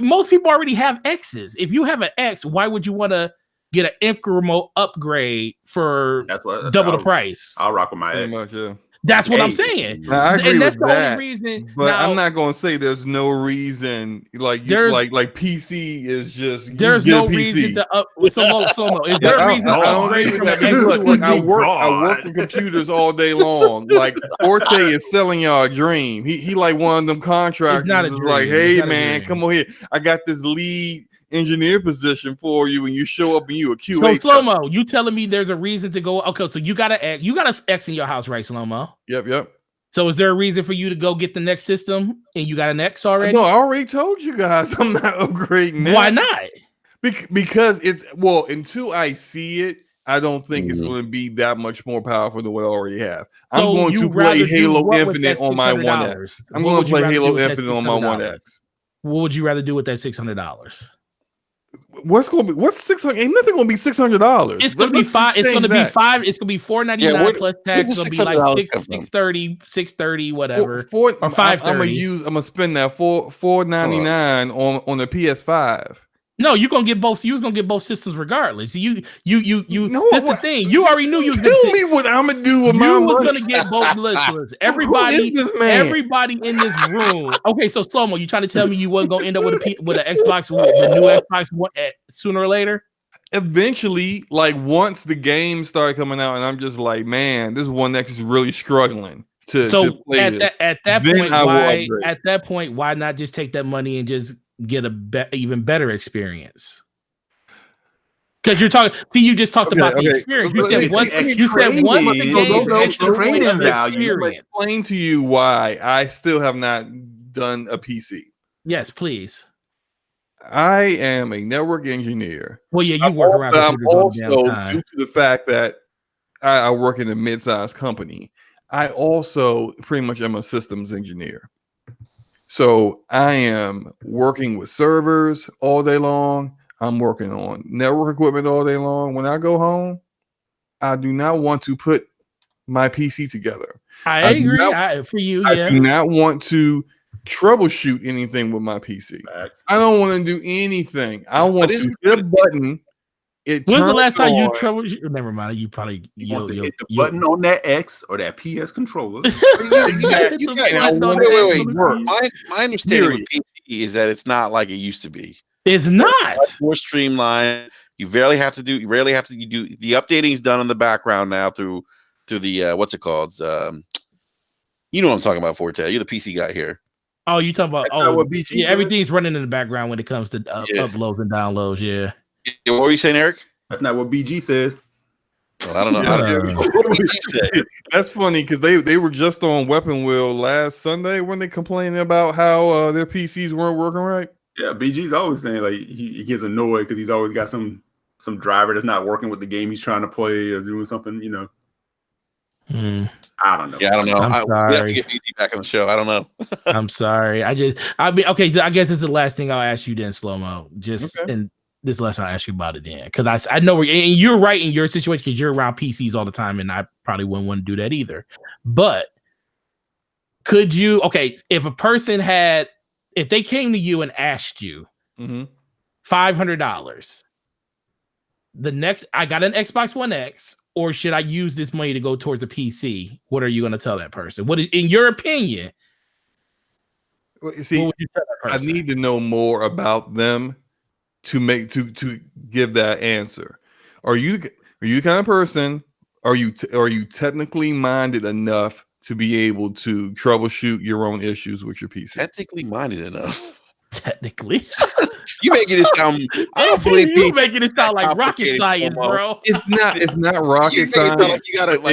Most people already have X's. If you have an X, why would you want to get an incremental upgrade for double the price? I'll rock with my X. Much, yeah. That's what I'm saying. Now, I agree and that's with the that, only reason. But I'm not going to say there's no reason. Like PC is just. There's no reason to up. Slow-mo. Is there a reason to upgrade from an X to a I work on computers all day long. Like Forte is selling y'all a dream. He like one of them contractors. It's not a dream. Like, hey man, come on here. I got this lead engineer position for you, and you show up and you a QA. So Slow-mo, you telling me there's a reason to go? Okay, so you got an X in your house, right, Slow-mo? Yep. So is there a reason for you to go get the next system and you got an X already? No, I already told you guys I'm not upgrading that. Why not? Because until I see it, I don't think it's going to be that much more powerful than what I already have. I'm going to play Halo Infinite on my One X. I'm going to play Halo Infinite on my One X. What would you rather do with that $600? What's $600? Ain't nothing gonna be $600. It's gonna be $5. It's gonna be $5. It's gonna be $499 plus tax. It's gonna be like $630, whatever. Or $530. I'm gonna spend that $499 on the PS5. No, you're gonna get both. You was gonna get both systems regardless. You. No, that's the thing. You already knew you was tell me what I'm gonna do with my money. You was gonna get both. Listen, everybody in this room. Okay, so Slow-mo, you trying to tell me you wasn't gonna end up with an Xbox, with the new Xbox One sooner or later? eventually, like once the games started coming out, and I'm just like, man, this One X is really struggling to play this. At that point, why not just take that money and just get a even better experience? Because you're talking, you just talked about the experience. You said once the game value. Explain to you why I still have not done a PC. Yes, please. I am a network engineer. Well, yeah, you work around. I'm also due to the fact that I work in a mid-sized company. I also pretty much am a systems engineer. So I am working with servers all day long. I'm working on network equipment all day long. When I go home, I do not want to put my PC together. I agree. For you, yeah. I do not want to troubleshoot anything with my PC. I don't want to do anything. I want to hit a button. When's the last time you troubleshoot? Never mind. You probably hit the button on that X or that PS controller. Wait. My understanding with PC is that it's not like it used to be. It's not. It's more streamlined. You rarely have to do. You do the updating is done in the background now through the what's it called? You know what I'm talking about, Forte. You're the PC guy here. Oh, you talking about everything's running in the background when it comes to uploads and downloads. Yeah. What were you saying, Eric? That's not what BG says. Well, I don't know. What did BG say? That's funny because they were just on Weapon Wheel last Sunday when they complaining about how their PCs weren't working right. Yeah, BG's always saying like he gets annoyed because he's always got some driver that's not working with the game he's trying to play or doing something, I don't know. Yeah, I don't know. I'm sorry. We have to get BG back on the show. I don't know. I'm sorry. Okay. I guess it's the last thing I'll ask you then, Slow-Mo. And this last I'll ask you about it then, because I know and you're right in your situation because you're around PCs all the time, and I probably wouldn't want to do that either. But could you? Okay, if a person if they came to you and asked you $500, I got an Xbox One X, or should I use this money to go towards a PC? What are you going to tell that person? What is, in your opinion? See, I need to know more about them to give that answer. Are you the kind of person? Are you technically minded enough to be able to troubleshoot your own issues with your PC? Technically minded enough. Technically, you making it sound. I don't believe you making it sound like rocket science, bro. It's not rocket science. Like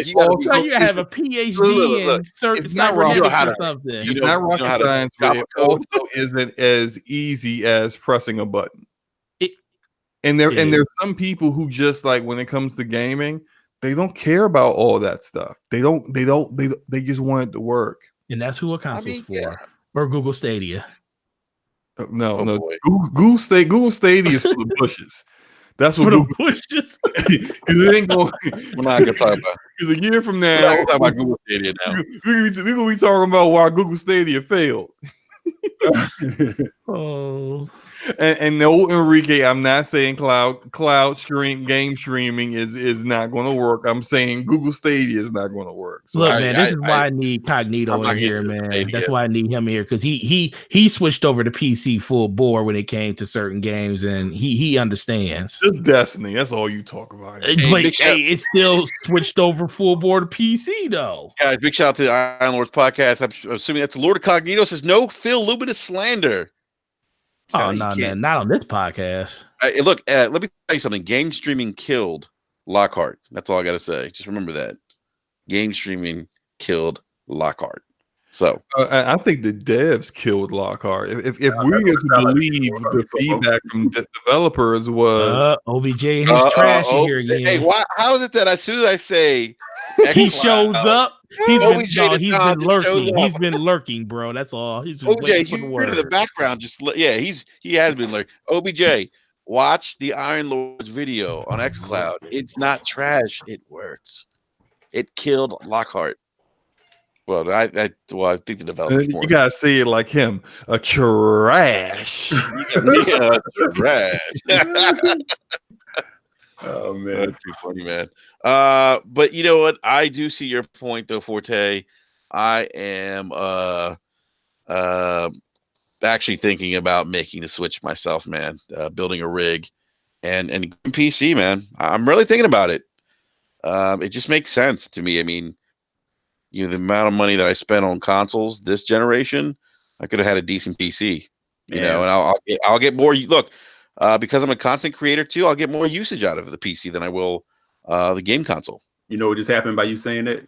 you gotta have a PhD in cybernetics or something. It's not rocket science, but it also isn't as easy as pressing a button. And there's some people who just like when it comes to gaming, they don't care about all that stuff. They just want it to work. And that's who a console's for. Or Google Stadia. No. Google Stadia is for the bushes. That's what the bushes. Because it ain't going. We're not gonna talk about. Because a year from now, we're talking about Google Stadia now. We're gonna be talking about why Google Stadia failed. Oh. And no, Enrique, I'm not saying cloud stream game streaming is not going to work. I'm saying Google Stadia is not going to work. So look, man, this is why I need Cognito in here, man. That's why I need him here because he switched over to PC full bore when it came to certain games, and he understands. Just Destiny. That's all you talk about. But it's still switched over full bore to PC though. Guys, big shout out to the Iron Lords podcast. I'm assuming that's Lord of Cognito says no Phil Luminous slander. Oh no, man, not on this podcast. Look, let me tell you something. Game streaming killed Lockhart. That's all I got to say. Just remember that. Game streaming killed Lockhart. So I think the devs killed Lockhart. If we're to believe the feedback from the developers was OBJ and his trash here again. Hey, how is it that as soon as I say he shows up? He's been lurking. He's been lurking, bro. That's all. He's been OJ, you heard in the background. He has been lurking. OBJ, watch the Iron Lords video on xCloud. It's not trash. It works. It killed Lockhart. Well, I think the developers. You gotta say it like him. A trash. Yeah, trash. Oh man, that's too funny, man. But you know what? I do see your point, though, Forte. I am actually thinking about making the switch myself, man. Building a rig and PC, man. I'm really thinking about it. It just makes sense to me. I mean, the amount of money that I spent on consoles this generation, I could have had a decent PC. And I'll get more. Look, because I'm a content creator too, I'll get more usage out of the PC than I will the game console. You know what just happened by you saying that?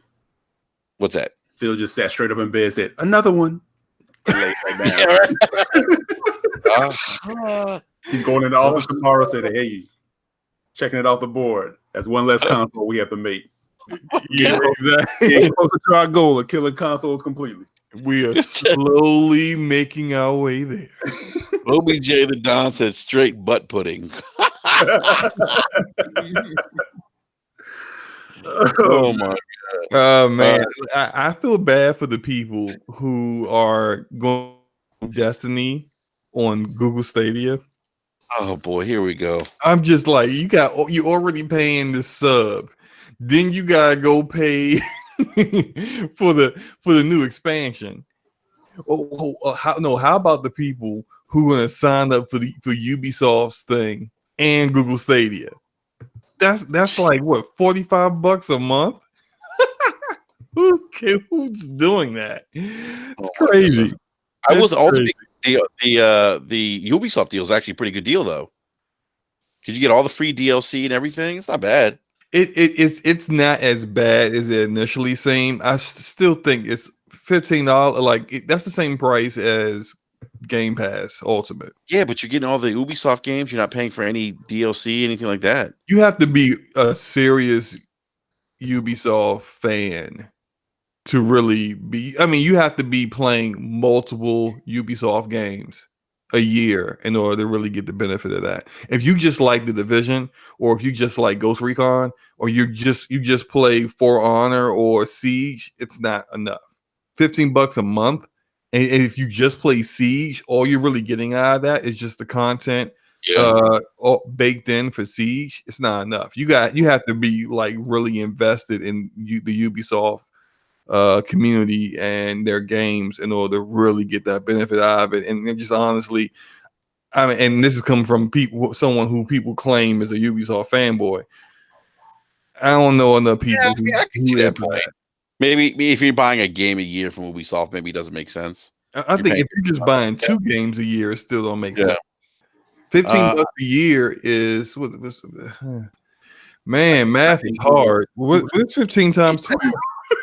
What's that? Phil just sat straight up in bed, said, "Another one." Right He's going in the office tomorrow. Said, "Hey, checking it off the board. That's one less console we have to make." Yeah, exactly. Getting closer to our goal of killing consoles completely. We are slowly making our way there. OBJ the Don said straight butt pudding. Oh my god. Oh man, I feel bad for the people who are going Destiny on Google Stadia. Oh boy, here we go. I'm just like, you already paying the sub, then you gotta go pay for the new expansion. How about the people who are gonna sign up for Ubisoft's thing and Google Stadia? That's like what, $45 a month? Who's doing that? It's crazy. I was ultimately the Ubisoft deal is actually a pretty good deal though. Because you get all the free DLC and everything. It's not bad. It's not as bad as it initially seemed. I still think it's $15. Like that's the same price as Game Pass Ultimate. Yeah, but you're getting all the Ubisoft games. You're not paying for any DLC, anything like that. You have to be a serious Ubisoft fan to really be. I mean, you have to be playing multiple Ubisoft games a year in order to really get the benefit of that. If you just like The Division, or if you just like Ghost Recon, or you just play For Honor or Siege, it's not enough. $15 a month. And if you just play Siege, all you're really getting out of that is just the content baked in for Siege. It's not enough. You have to be like really invested in the Ubisoft community and their games in order to really get that benefit out of it. And just honestly, I mean, and this is coming from someone who people claim is a Ubisoft fanboy. I don't know enough people. Yeah, I can see that point. Maybe if you're buying a game a year from Ubisoft, maybe it doesn't make sense. I think if you're just buying 2 games a year, it still don't make sense. $15 a year is man, math is hard. What's 15 times 12?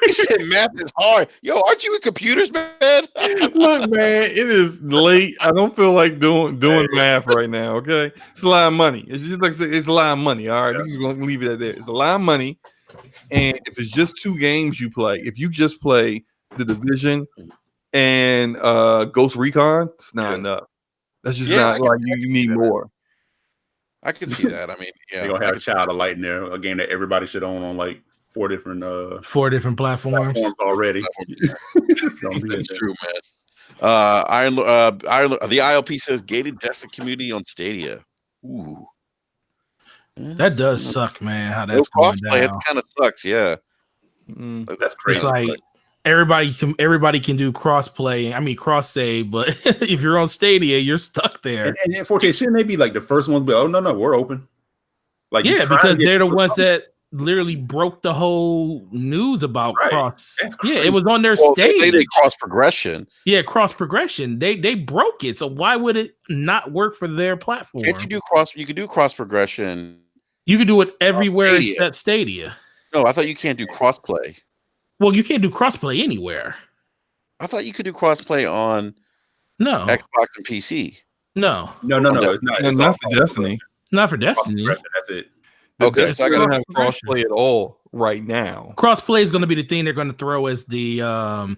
He said math is hard. Yo, aren't you in computers, man? Look, man, it is late. I don't feel like doing math right now. Okay, it's a lot of money. It's just like it's a lot of money. All right, we're just gonna leave it at that. It's a lot of money, and if it's just 2 games you play, if you just play The Division and Ghost Recon, it's not enough. That's just not like you need more. I can see that. I mean, they're gonna have a Child of Light in there, a game that everybody should own on like 4 different platforms already. That's true, man. Ireland, the ILP says gated desktop community on Stadia. Ooh, that does suck, man. How that's going down. It kind of sucks. Yeah, that's crazy. It's like everybody can do cross-play. I mean, cross-save, but if you're on Stadia, you're stuck there. And 14, shouldn't they be like the first ones? But oh no, we're open. Like because they're the ones that literally broke the whole news about cross. Yeah, it was on their stage. They cross progression. Yeah, cross progression. They broke it. So why would it not work for their platform? Can't you do cross? You can do cross progression. You can do it everywhere except Stadia. No, I thought you can't do crossplay. Well, you can't do crossplay anywhere. I thought you could do crossplay on Xbox and PC. No. It's not for Destiny. Not for Destiny. That's it. Okay, so I gotta have crossplay at all right now. Crossplay is going to be the thing they're going to throw as the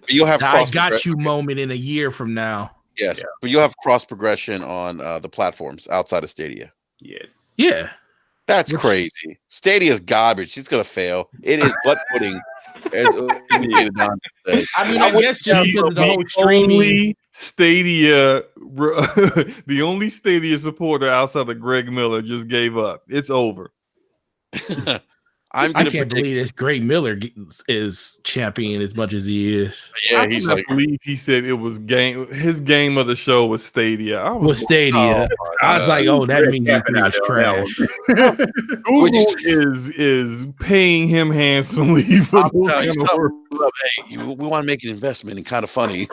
you'll have I got you moment in a year from now. Yes, but you'll have cross progression on the platforms outside of Stadia. Yes. Yeah. That's crazy. Stadia's garbage. It's gonna fail. It is butt pudding. I mean, I guess just because of the whole streaming. Stadia, the only Stadia supporter outside of Greg Miller just gave up. It's over. I can't believe this. Greg Miller is champion as much as he is. Yeah, he's like. Believe he said it was his game of the show was Stadia. I was Stadia. I was like, oh, that means E3 was trash. Google is paying him handsomely for those kind of work. Hey, we want to make an investment and kind of funny.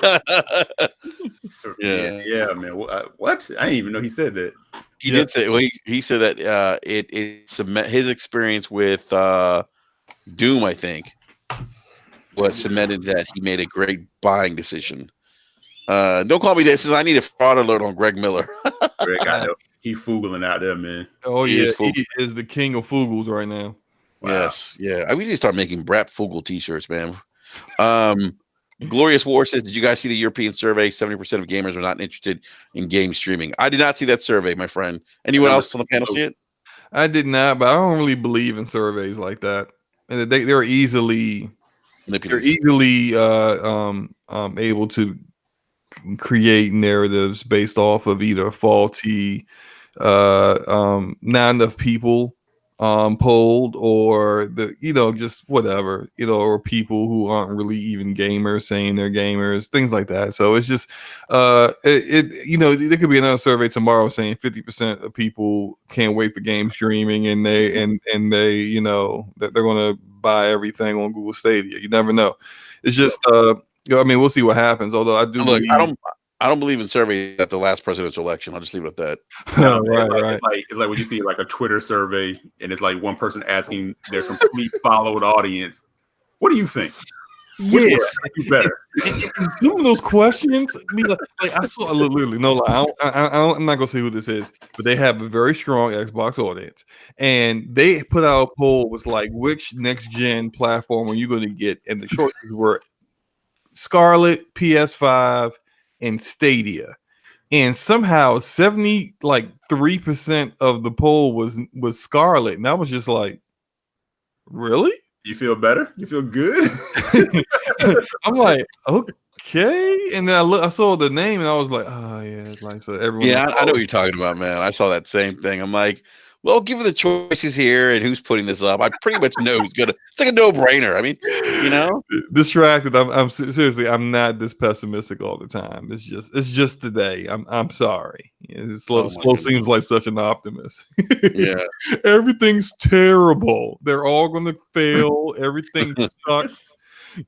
Yeah, man. What? I didn't even know he said that. He did say. Well, he said that his experience with Doom, I think, was cemented that he made a great buying decision. Don't call me this. I need a fraud alert on Greg Miller. Greg, I know. He foogling out there, man. Oh, he is the king of foogles right now. Wow. Yes, yeah. We need to start making Brap Fugel t-shirts, man. Glorious War says, did you guys see the European survey? 70% of gamers are not interested in game streaming. I did not see that survey, my friend. Anyone else on the panel see it? I did not, but I don't really believe in surveys like that. And they're easily able to create narratives based off of either faulty, not enough people polled, or just whatever, or people who aren't really even gamers saying they're gamers, things like that. So it's just there could be another survey tomorrow saying 50% of people can't wait for game streaming, and they that they're going to buy everything on Google Stadia. You never know. It's just we'll see what happens. Although I do I don't believe in surveys at the last presidential election. I'll just leave it at that. Right. It's like when you see like a Twitter survey and it's like one person asking their complete followed audience, "What do you think? Yeah, you better." Some of those questions, I saw literally no lie. I'm not gonna say who this is, but they have a very strong Xbox audience, and they put out a poll was like, which next gen platform are you going to get? And the choices were Scarlet, PS5, and Stadia, and somehow 73% of the poll was Scarlet, and I was just like, really? You feel better? You feel good? I'm like, okay, and then I saw the name, and I was like, oh yeah, like so everyone. Yeah, I know what you're talking about, man. I saw that same thing. I'm like, well, given the choices here and who's putting this up, I pretty much know who's gonna. It's like a no-brainer. I mean, distracted. I'm seriously. I'm not this pessimistic all the time. It's just today. I'm sorry. Slow seems like such an optimist. Yeah, everything's terrible. They're all gonna fail. Everything sucks.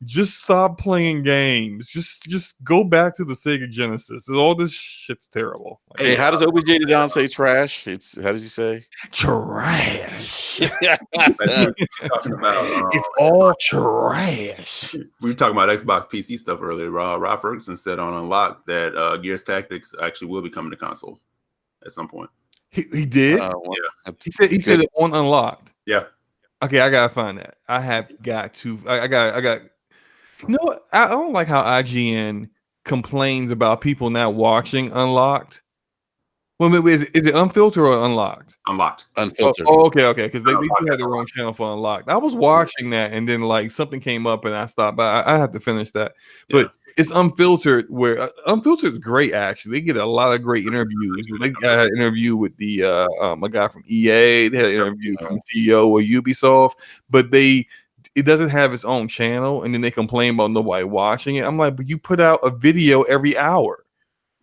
Just stop playing games. Just go back to the Sega Genesis. All this shit's terrible. Hey, how does OBJ Don say trash? How does he say trash? Talking about, it's all trash. We were talking about Xbox PC stuff earlier. Rob Ferguson said on Unlocked that Gears Tactics actually will be coming to console at some point. He did. Yeah. He said it on Unlocked. Yeah. Okay, I gotta find that. I have got to. I got. No, I don't like how IGN complains about people not watching Unlocked. Well, is it unfiltered or unlocked? Unfiltered. Oh, okay, because they do have their own channel for Unlocked. I was watching that, and then like something came up, and I stopped. But I have to finish that. But it's unfiltered. Where unfiltered is great. Actually, they get a lot of great interviews. They had an interview with the a guy from EA. They had an interview from the CEO of Ubisoft, but it doesn't have its own channel, and then they complain about nobody watching it. I'm like, but you put out a video every hour.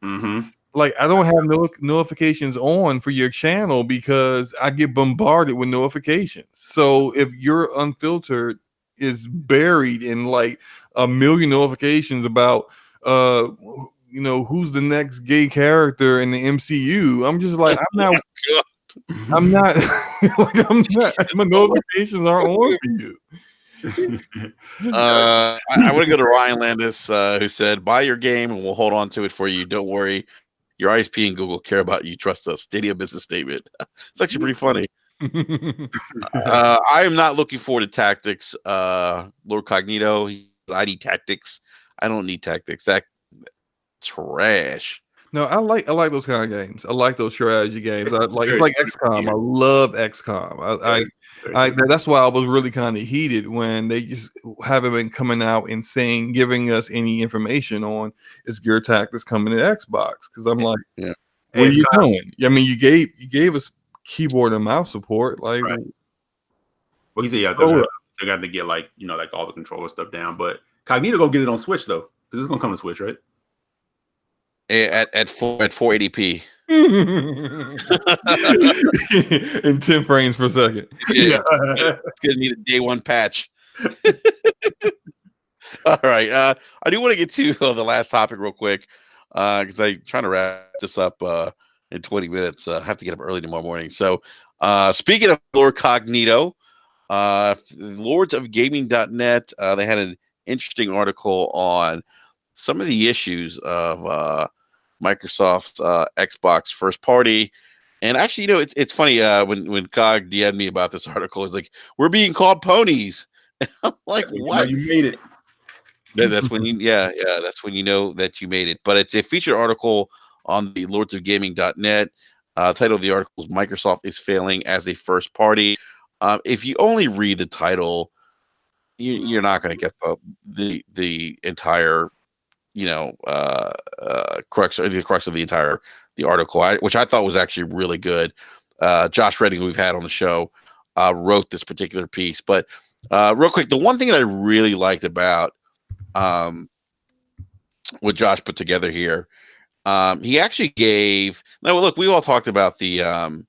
Mm-hmm. Like, I don't have notifications on for your channel because I get bombarded with notifications. So if your unfiltered is buried in like a million notifications about who's the next gay character in the MCU, I'm just like, I'm not my notifications aren't on for you. I want to go to Ryan Landis, who said, buy your game and we'll hold on to it for you. Don't worry. Your ISP and Google care about you. Trust us. Stadia business statement. It's actually pretty funny. I am not looking forward to tactics. Lord Cognito, I need tactics. I don't need tactics. That trash. No, I like those kind of games. I like those strategy games. It's like XCOM. I love XCOM. That's why I was really kind of heated when they just haven't been coming out and giving us any information on is Gear Tactics coming to Xbox, because I'm like, what are you doing? I mean, you gave us keyboard and mouse support. Like, Well, he said yeah, they got to get like like all the controller stuff down. But Cognito gonna get it on Switch though, because it's gonna come to Switch, right? At 480p. In 10 frames per second. Yeah. It's gonna need a day one patch. All right. I do want to get to the last topic real quick, because I'm trying to wrap this up in 20 minutes. I have to get up early tomorrow morning. So speaking of Lord Cognito, lordsofgaming.net, they had an interesting article on some of the issues of Microsoft's Xbox first party. And actually, it's funny, when Cog DM'd me about this article, it's like, we're being called ponies. I'm like, what? You made it. That's when that's when you know that you made it. But it's a featured article on the lordsofgaming.net. Title of the article is Microsoft is failing as a first party. If you only read the title, you're not going to get the entire crux of the article, which I thought was actually really good. Josh Redding, who we've had on the show, wrote this particular piece. But real quick, the one thing that I really liked about what Josh put together here, he actually gave. Now, look, we all talked about the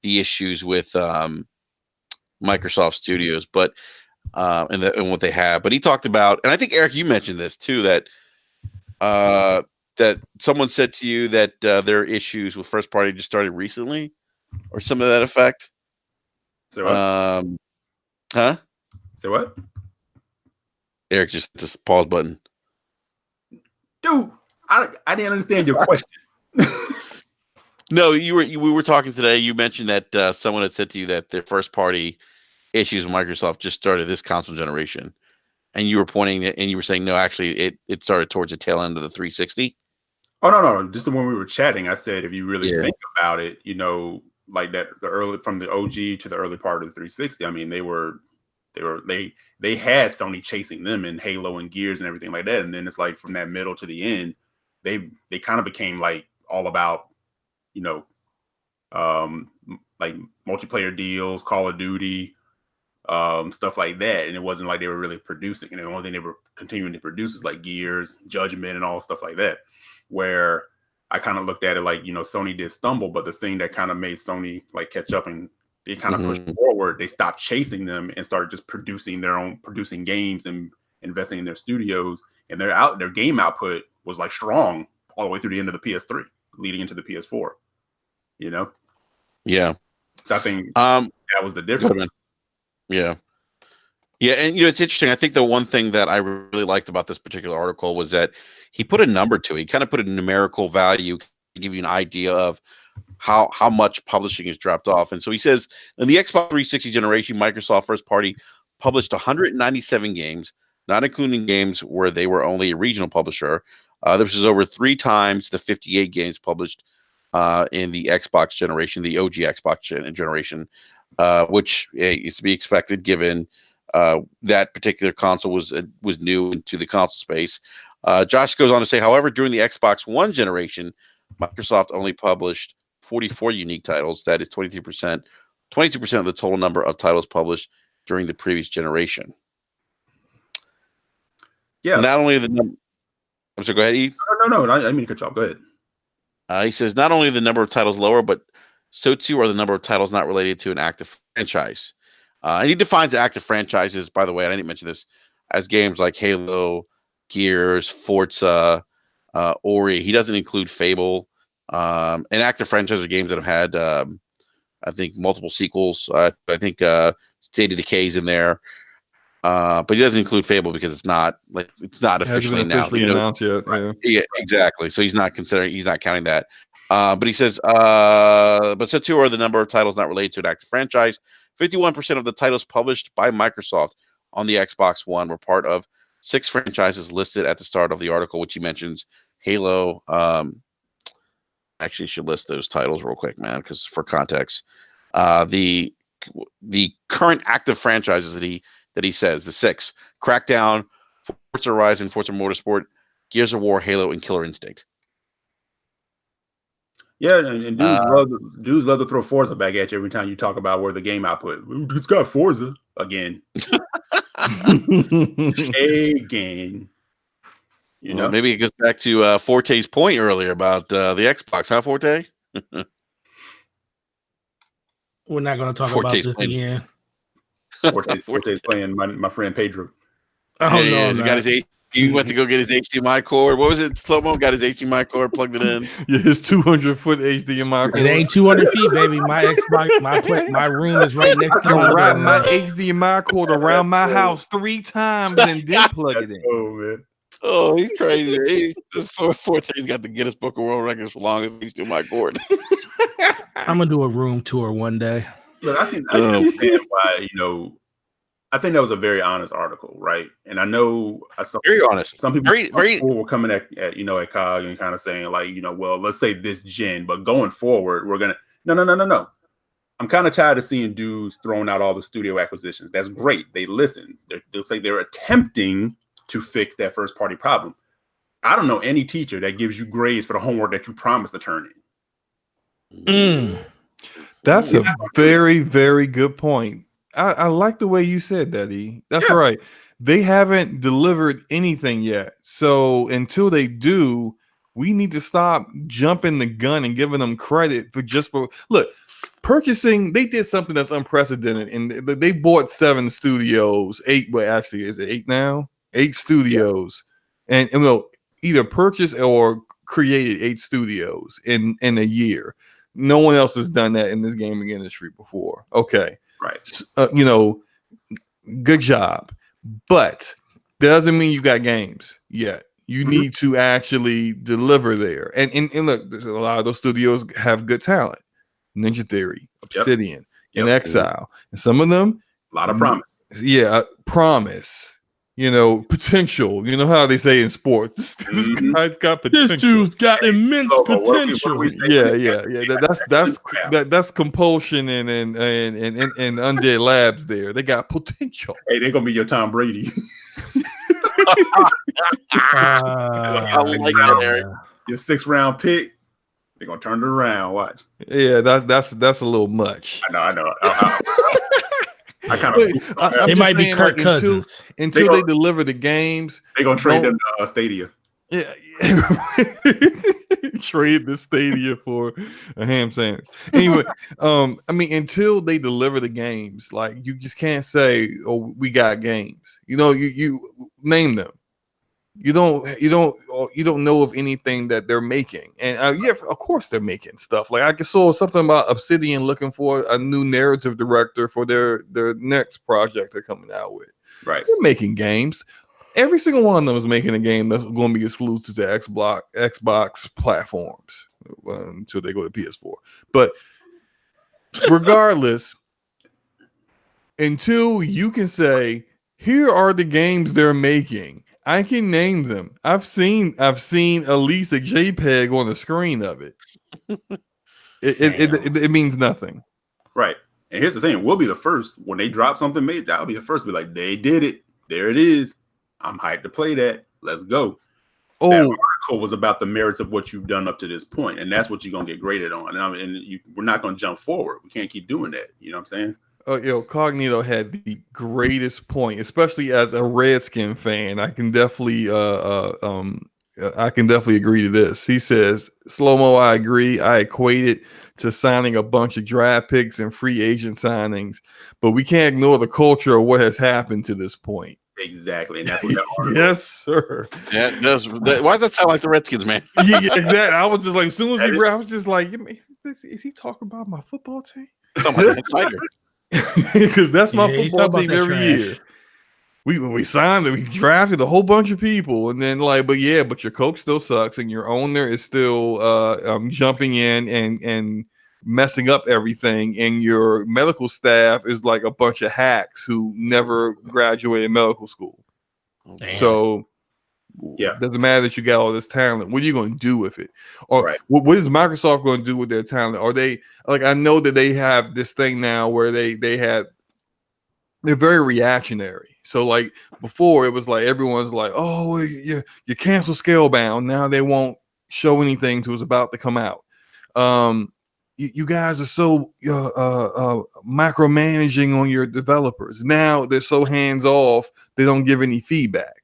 issues with Microsoft Studios, but and what they have. But he talked about, and I think Eric, you mentioned this too, that that someone said to you that their issues with first party just started recently, or some of that effect. So what? Huh? So what? Eric just pause button. Dude, I didn't understand your question. No, we were talking today. You mentioned that someone had said to you that their first party issues with Microsoft just started this console generation, and you were pointing it, and you were saying no, actually it started towards the tail end of the 360. Oh no, just when we were chatting, I said if you really think about it, like that from the OG to the early part of the 360. I mean, they had Sony chasing them in Halo and Gears and everything like that, and then it's like from that middle to the end, they kind of became like all about like multiplayer deals, Call of Duty, stuff like that, and it wasn't like they were really producing. And the only thing they were continuing to produce is like Gears, Judgment, and all stuff like that. Where I kind of looked at it like Sony did stumble, but the thing that kind of made Sony like catch up and they kind of pushed forward, they stopped chasing them and started just producing games and investing in their studios, and their game output was like strong all the way through the end of the PS3, leading into the PS4. Yeah. So I think that was the difference. Yeah. Yeah, and it's interesting. I think the one thing that I really liked about this particular article was that he put a number to it. He kind of put a numerical value to give you an idea of how much publishing has dropped off. And so he says in the Xbox 360 generation, Microsoft first party published 197 games, not including games where they were only a regional publisher. This is over 3 times the 58 games published in the Xbox generation, the OG Xbox generation, which is to be expected given that particular console was new into the console space. Josh goes on to say, however, during the Xbox One generation, Microsoft only published 44 unique titles. That is 22% of the total number of titles published during the previous generation. Yeah. Not only the number. I'm sorry, go ahead, E. No. I didn't mean to cut you off. Go ahead. He says not only the number of titles lower, but so too are the number of titles not related to an active franchise. And he defines active franchises, by the way, I didn't mention this, as games like Halo, Gears, Forza, Ori. He doesn't include Fable. And active franchises are games that have had, I think, multiple sequels. I think State of Decay's in there. But he doesn't include Fable because it's not officially announced. Announced yet. Right. Yeah, exactly. So he's not counting that. But he says, but so too are the number of titles not related to an active franchise. 51% of the titles published by Microsoft on the Xbox One were part of 6 franchises listed at the start of the article, which he mentions Halo. Actually, should list those titles real quick, man, because for context, the current active franchises that he says, the 6: Crackdown, Forza Horizon, Forza Motorsport, Gears of War, Halo, and Killer Instinct. Yeah, and dudes love to throw Forza back at you every time you talk about where the game output. It's got Forza. again. Again. You know, maybe it goes back to Forte's point earlier about the Xbox, huh, Forte? We're not going to talk Forte's about this again. Forte's playing my friend Pedro. Oh, yeah, no, he's got his he went to go get his HDMI cord. What was it? Slow-mo got his HDMI cord, plugged it in. Yeah, his 200-foot HDMI cord. It ain't 200 feet, baby. My Xbox, my room is right next to my wrap room. my HDMI cord around my house 3 times and then plug it in. Oh man. Oh, he's crazy. Forte's got the Guinness Book of World Records for longest HDMI cord. I'm gonna do a room tour one day. Look, I can understand why, I think that was a very honest article, right? And I know very honest. Some people were coming at COG and kind of saying like, well, let's say this gen, but going forward, we're gonna no. I'm kind of tired of seeing dudes throwing out all the studio acquisitions. That's great. They listen. It looks like they're attempting to fix that first party problem. I don't know any teacher that gives you grades for the homework that you promised to turn in. That's a very, very good point. I like the way you said that, E. That's right. They haven't delivered anything yet. So until they do, we need to stop jumping the gun and giving them credit for look, purchasing. They did something that's unprecedented, and they bought 7 studios, 8. Well, actually, is it 8 now? 8 studios, and either purchased or created 8 studios in a year. No one else has done that in this gaming industry before. Okay. Right. Good job. But that doesn't mean you got games yet. You need to actually deliver there. And look, there's a lot of those studios have good talent. Ninja Theory, Obsidian, and Exile. And some of them, a lot of promise. Yeah, promise. Potential. You know how they say in sports, this guy's got potential. This dude's got immense potential. That's compulsion and Undead Labs. There, they got potential. Hey, they're gonna be your Tom Brady. I like that, Eric. Your 6th round pick. They're gonna turn it around. Watch. Yeah, that's a little much. I know. I kind of. It might be Kirk Cousins until they deliver the games. They're gonna trade them to Stadia. Yeah, trade the Stadia for a ham sandwich. Anyway, until they deliver the games, like you just can't say, "Oh, we got games." You name them. You don't know of anything that they're making, and of course they're making stuff. Like I saw something about Obsidian looking for a new narrative director for their next project they're coming out with. Right, they're making games. Every single one of them is making a game that's going to be exclusive to Xbox platforms until they go to PS4. But regardless, until you can say, "Here are the games they're making," I can name them. I've seen at least a JPEG on the screen of it. It means nothing. Right. And here's the thing: we'll be the first when they drop something made. I'll be the first to be like, "They did it. There it is. I'm hyped to play that. Let's go." That article was about the merits of what you've done up to this point, and that's what you're gonna get graded on. We're not gonna jump forward. We can't keep doing that. You know what I'm saying? Cognito had the greatest point, especially as a Redskin fan. I can definitely agree to this. He says, "Slow-mo, I agree. I equate it to signing a bunch of draft picks and free agent signings, but we can't ignore the culture of what has happened to this point." Exactly, and that's what that article. Yes, sir. Why does that sound like the Redskins, man? Yeah, exactly. I was just like, as soon as he I was just like, is he talking about my football team? Because that's my football team every year. We signed it, we drafted a whole bunch of people, and then but your coach still sucks, and your owner is still jumping in and messing up everything, and your medical staff is like a bunch of hacks who never graduated medical school. Damn. So it doesn't matter that you got all this talent. What are you going to do with it? Or what is Microsoft going to do with their talent? Are they I know that they have this thing now where they're very reactionary. So before it was like everyone's like, "Oh, you cancel Scalebound." Now they won't show anything till it's about to come out. you guys are so micromanaging on your developers. Now they're so hands off, they don't give any feedback.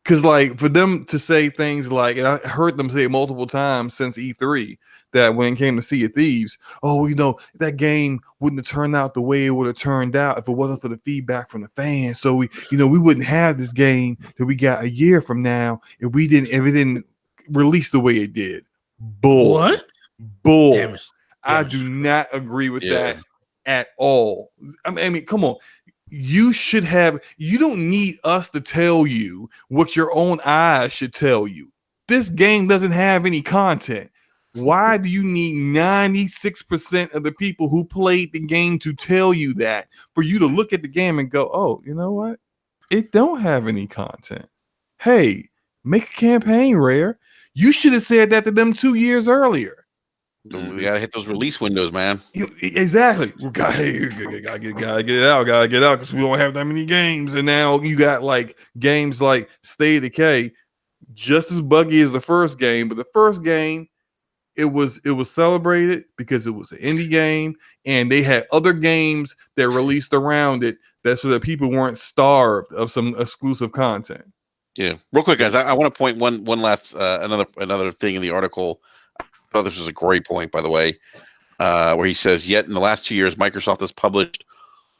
Because like for them to say things like, and I heard them say it multiple times since E3, that when it came to Sea of Thieves, oh, that game wouldn't have turned out the way it would have turned out if it wasn't for the feedback from the fans. So we wouldn't have this game that we got a year from now if it didn't release the way it did. Bull. What? Bull. Damn it. I do not agree with that at all. I mean, come on. You don't need us to tell you what your own eyes should tell you. This game doesn't have any content. Why do you need 96% of the people who played the game to tell you that, for you to look at the game and go, oh, you know what? It don't have any content. Hey, make a campaign, Rare. You should have said that to them 2 years earlier. We gotta hit those release windows, man. Exactly. We gotta get it out, because we don't have that many games. And now you got like games like State of Decay, just as buggy as the first game, but the first game, it was celebrated because it was an indie game, and they had other games that released around it so that people weren't starved of some exclusive content. Yeah, real quick, guys. I want to point one last another thing in the article. I thought this was a great point, by the way, where he says, yet in the last 2 years, Microsoft has published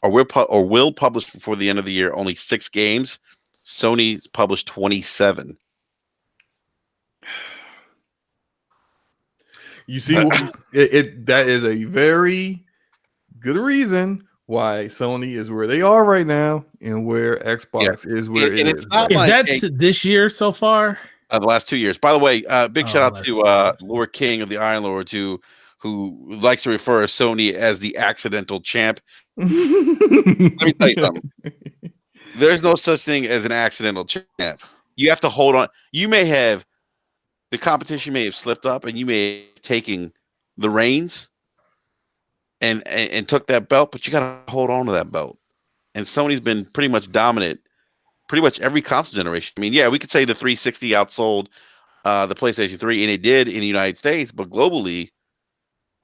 or will publish before the end of the year only 6 games. Sony's published 27. You see, that is a very good reason why Sony is where they are right now and where Xbox is where it is. That's this year so far? The last 2 years. By the way, big shout out to Lord King of the Iron Lord, who likes to refer to Sony as the accidental champ. Let me tell you something. There's no such thing as an accidental champ. You have to hold on. The competition may have slipped up, and you may have taken the reins and took that belt, but you got to hold on to that belt. And Sony's been pretty much dominant pretty much every console generation. I mean, yeah, we could say the 360 outsold the PlayStation 3, and it did in the United States, but globally,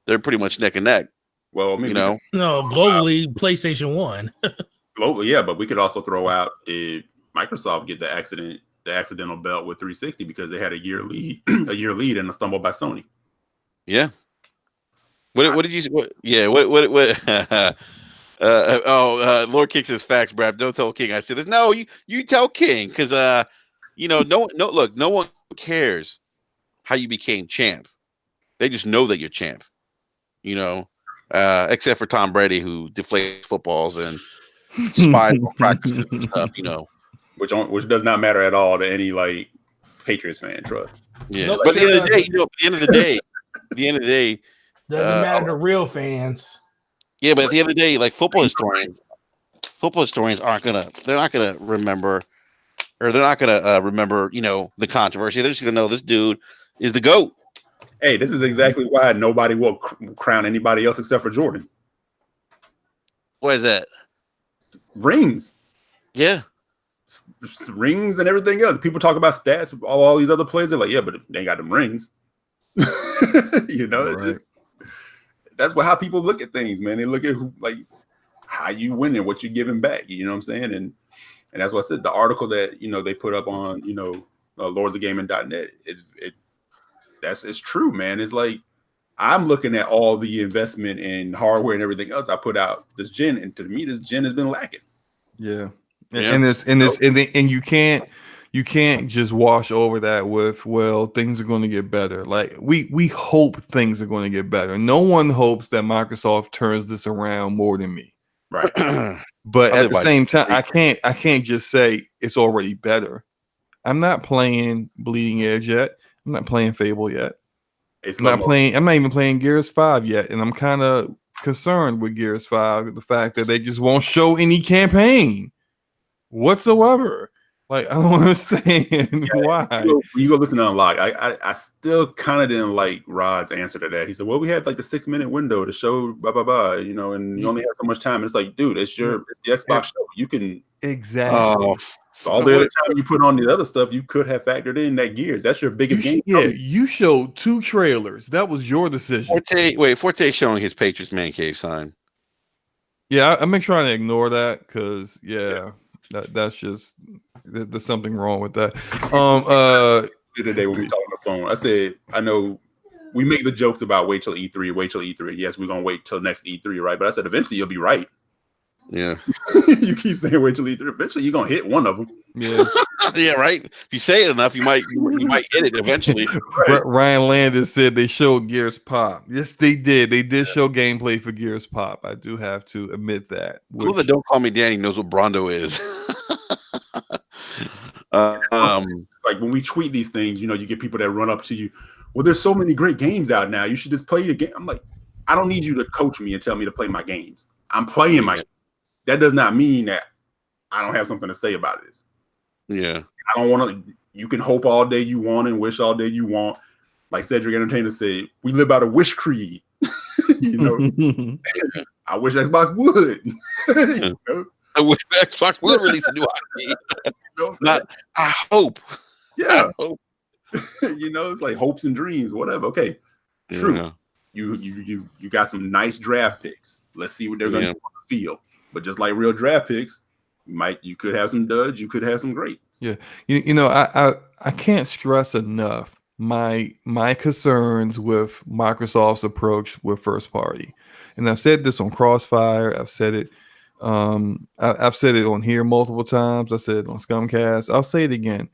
they're pretty much neck and neck. Well, I mean, no, globally, PlayStation 1. Globally, yeah, but we could also throw out, did Microsoft get the accidental belt with 360 because they had a year lead and a stumble by Sony. Yeah. What did you say? What Lord King says facts, Brad. Don't tell King I said this. No, you tell King, because no one cares how you became champ. They just know that you're champ. Except for Tom Brady, who deflates footballs and spies on practices and stuff. Which does not matter at all to any Patriots fan. Trust. Yeah, but at the end of the day, doesn't matter to real fans. Yeah, but at the end of the day, football historians aren't gonna remember the controversy. They're just gonna know this dude is the GOAT. Hey, this is exactly why nobody will crown anybody else except for Jordan. What is that? Rings. Yeah. Rings and everything else. People talk about stats of all these other players. They're like, yeah, but they ain't got them rings. Right. That's how people look at things, man. They look at how you win and what you're giving back. You know what I'm saying? And that's what I said. The article that they put up on lordsofgaming.net it's true, man. It's like I'm looking at all the investment in hardware and everything else I put out this gen, and to me, this gen has been lacking. Yeah. And you can't just wash over that with, well, things are going to get better. We hope things are going to get better. No one hopes that Microsoft turns this around more than me. Right. But at the same time, I can't just say it's already better. I'm not playing Bleeding Edge yet. I'm not playing Fable yet. I'm not even playing Gears 5 yet, and I'm kind of concerned with Gears 5, the fact that they just won't show any campaign whatsoever. Like, I don't understand why. You go listen to Unlock. I still kind of didn't like Rod's answer to that. He said, "Well, we had like the 6-minute window to show blah blah blah, you know, and you only have so much time." It's like, dude, it's the Xbox show. You can exactly. All the other time you put on the other stuff, you could have factored in that Gears. That's your biggest game. Yeah, you showed 2 trailers. That was your decision. Forte showing his Patriots Man Cave sign. Yeah, I've been trying to ignore that because that's just there's something wrong with that. Today when we talked on the phone, I said, I know we make the jokes about wait till E3. Yes, we're gonna wait till next E3, right? But I said eventually you'll be right. Yeah. You keep saying wait till E3. Eventually you're gonna hit one of them. Yeah. Yeah, right. If you say it enough, you might hit it eventually. Right. Ryan Landis said they showed Gears Pop. Yes, they did. They did show gameplay for Gears Pop. I do have to admit that. Who that Don't Call Me Danny knows what Brondo is. Like when we tweet these things, you know, you get people that run up to you. Well, there's so many great games out now. You should just play the game. I'm like, I don't need you to coach me and tell me to play my games. I'm playing my. That does not mean that I don't have something to say about this. Yeah, I don't want to. You can hope all day you want and wish all day you want. Like Cedric Entertainer said, we live by the wish creed. You know, I wish Xbox would. You know? I wish Xbox would release a new IP. Not, I hope. Yeah. I hope. You know, it's like hopes and dreams, whatever. Okay, true. Yeah. You got some nice draft picks. Let's see what they're going to do on the field. But just like real draft picks, you could have some duds, you could have some greats. Yeah, you know, I can't stress enough my concerns with Microsoft's approach with first party, and I've said this on Crossfire. I've said it. I've said it on here multiple times. I said it on Scumcast. I'll say it again.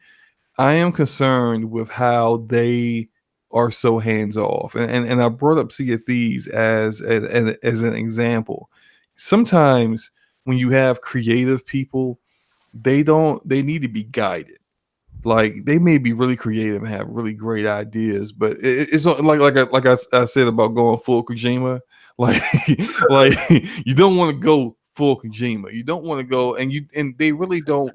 I am concerned with how they are so hands off, and I brought up Sea of Thieves as an example. Sometimes when you have creative people, they need to be guided. Like they may be really creative and have really great ideas, but it's like I said about going full Kojima. Like you don't want to go full Kojima. You don't want to go and they really don't.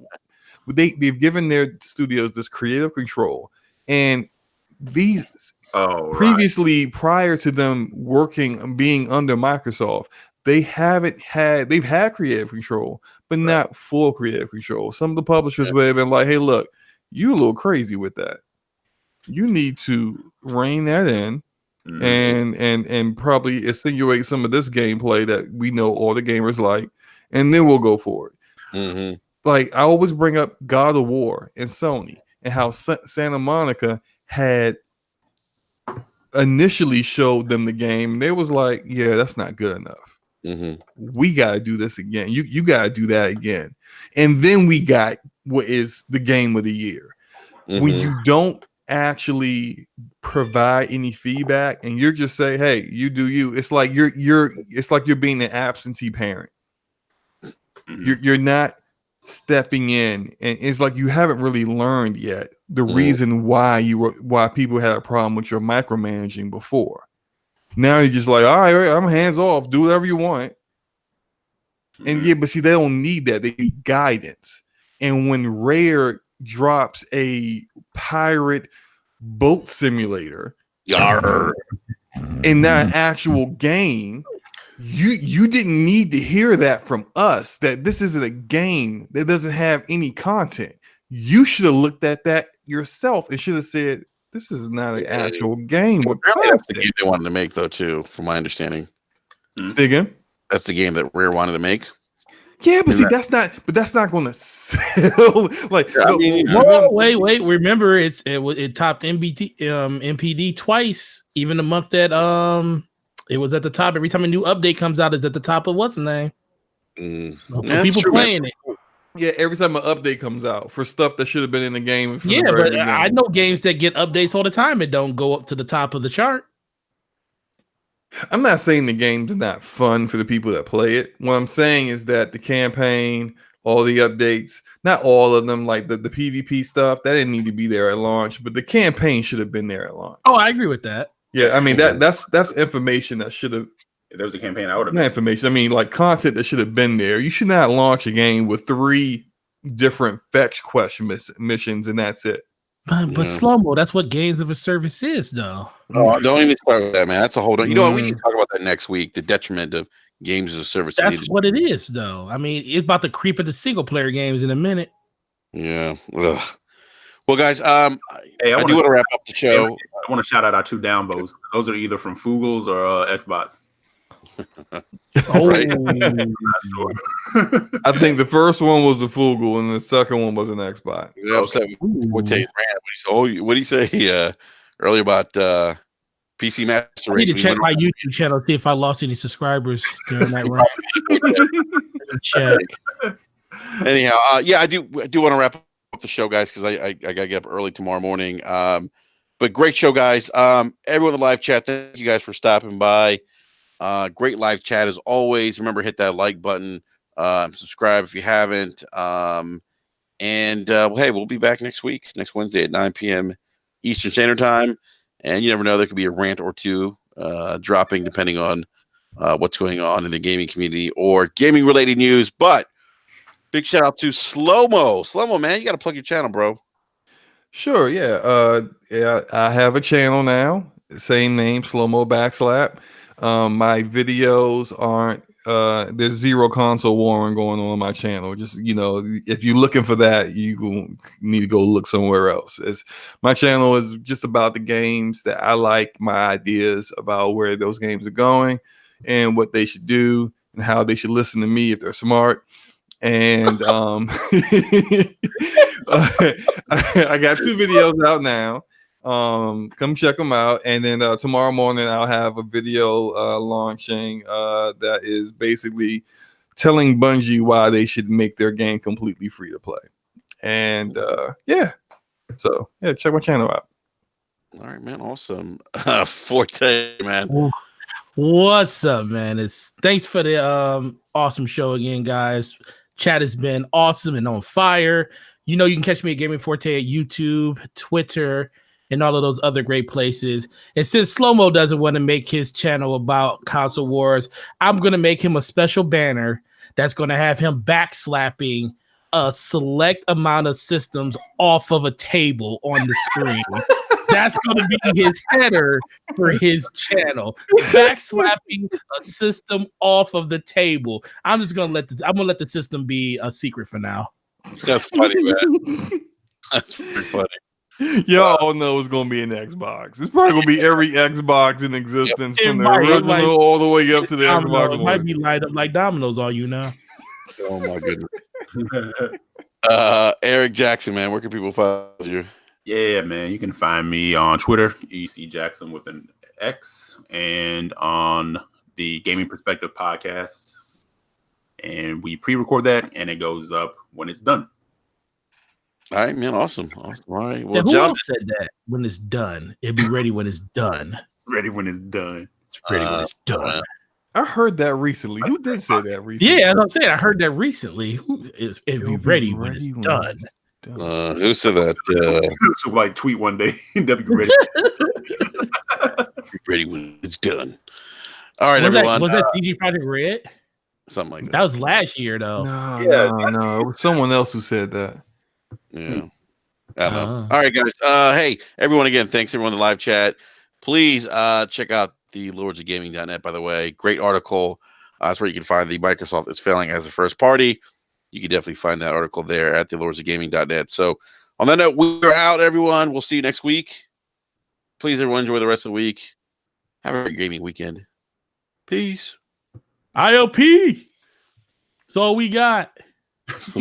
They've given their studios this creative control, and these previously prior to them being under Microsoft, they've had creative control, but not full creative control. Some of the publishers would have been like, "Hey, look, you're a little crazy with that. You need to rein that in." And probably insinuate some of this gameplay that we know all the gamers like, and then we'll go for it. Like I always bring up God of War and Sony and how Santa Monica had initially showed them the game, and they was like, "Yeah, that's not good enough. We got to do this again. You got to do that again." And then we got what is the game of the year. When you don't actually provide any feedback and you're just say, "Hey, you do you," it's like you're being an absentee parent. You're not stepping in, and it's like you haven't really learned yet the reason why people had a problem with your micromanaging before. Now you're just like, "All right, I'm hands off, do whatever you want." And but see, they don't need that. They need guidance. And when Rare drops a pirate boat simulator in that actual game, you didn't need to hear that from us, that this isn't a game that doesn't have any content. You should have looked at that yourself and should have said, this is not an actual game. That's the game they wanted to make, though, too, from my understanding. Say again? That's the game that Rare wanted to make. Yeah, but see, that's not going to sell. Like, wait. Remember, it topped MPD twice. Even the month that it was at the top. Every time a new update comes out, it's at the top of what's the name? So people playing it. Yeah, every time an update comes out for stuff that should have been in the game. Yeah, but I know games that get updates all the time and don't go up to the top of the chart. I'm not saying the game's not fun for the people that play it. What I'm saying is that the campaign, all the updates, not all of them, like the PvP stuff, that didn't need to be there at launch, but the campaign should have been there at launch. Oh, I agree with that. Yeah, I mean that's information that should have. If there was a campaign, I would have. Not information. I mean, like content that should have been there. You should not launch a game with 3 different fetch quest missions, and that's it. But slow-mo, that's what games of a service is, though. Oh, don't even start with that, man. That's a whole. You know what? We need to talk about that next week. The detriment of games as a service. That's what it is, though. I mean, it's about to creep into single-player games in a minute. Yeah. Ugh. Well, guys, hey, I do want to wrap up the show. I want to shout out our 2 down votes. Those are either from Fugels or Xbox. Right. I think the first one was the Fugel, and the second one was an Xbox. Yeah, upset with Tate Rand. What did he say earlier about PC Master Race? I need to check my YouTube channel, see if I lost any subscribers during that rant. Check. Anyhow, yeah, I do want to wrap up the show, guys, because I gotta get up early tomorrow morning. But great show, guys. Everyone in the live chat, thank you guys for stopping by. Great live chat as always. Remember, hit that like button, subscribe if you haven't. Well, hey, we'll be back next Wednesday at 9 p.m. Eastern Standard Time. And you never know, there could be a rant or two dropping depending on what's going on in the gaming community or gaming related news. But big shout out to Slow-Mo. Slow-Mo, man, you got to plug your channel, bro. Sure, yeah. Yeah, I have a channel now. Same name, Slow-Mo Backslap. My videos aren't there's zero console warring going on my channel. Just, if you're looking for that, you need to go look somewhere else. My channel is just about the games that I like, my ideas about where those games are going and what they should do and how they should listen to me if they're smart. And I got 2 videos out now. Come check them out, and then tomorrow morning I'll have a video launching that is basically telling Bungie why they should make their game completely free to play. And so check my channel out. All right, man, awesome. Forte, man. What's up, man? Thanks for the awesome show again, guys. Chat has been awesome and on fire. You can catch me at Gaming Forte at YouTube, Twitter, and all of those other great places. And since Slow-Mo doesn't want to make his channel about console wars, I'm going to make him a special banner that's going to have him backslapping a select amount of systems off of a table on the screen. That's going to be his header for his channel. Backslapping a system off of the table. I'm going to let the system be a secret for now. That's funny, man. That's pretty funny. Y'all know it's gonna be an Xbox. It's probably gonna be every Xbox in existence from the original all the way up to the Xbox One. It might be light up like dominoes, all you know. Oh my goodness. Eric Jackson, man, where can people find you? Yeah, man, you can find me on Twitter, EC Jackson with an X, and on the Gaming Perspective podcast. And we pre-record that, and it goes up when it's done. All right, man. Awesome. All right. Well, who else said that? When it's done, it'll be ready when it's done. Ready when it's done. It's ready when it's done. I heard that recently. Who did say that recently? Yeah, as I'm saying, I heard that recently. It'll be ready when it's done. Who said that? So like tweet one day. They'll be ready. Be ready when it's done. All right, everyone. Was that CG Project Red? Something like that. That was last year, though. No. It was someone else who said that. Yeah. I don't know. All right, guys. Hey, everyone, again, thanks everyone in the live chat. Please check out the lordsofgaming.net, by the way. Great article. That's where you can find the Microsoft is failing as a first party. You can definitely find that article there at the lordsofgaming.net. So on that note, we're out, everyone. We'll see you next week. Please, everyone, enjoy the rest of the week. Have a great gaming weekend. Peace. IOP. That's all we got.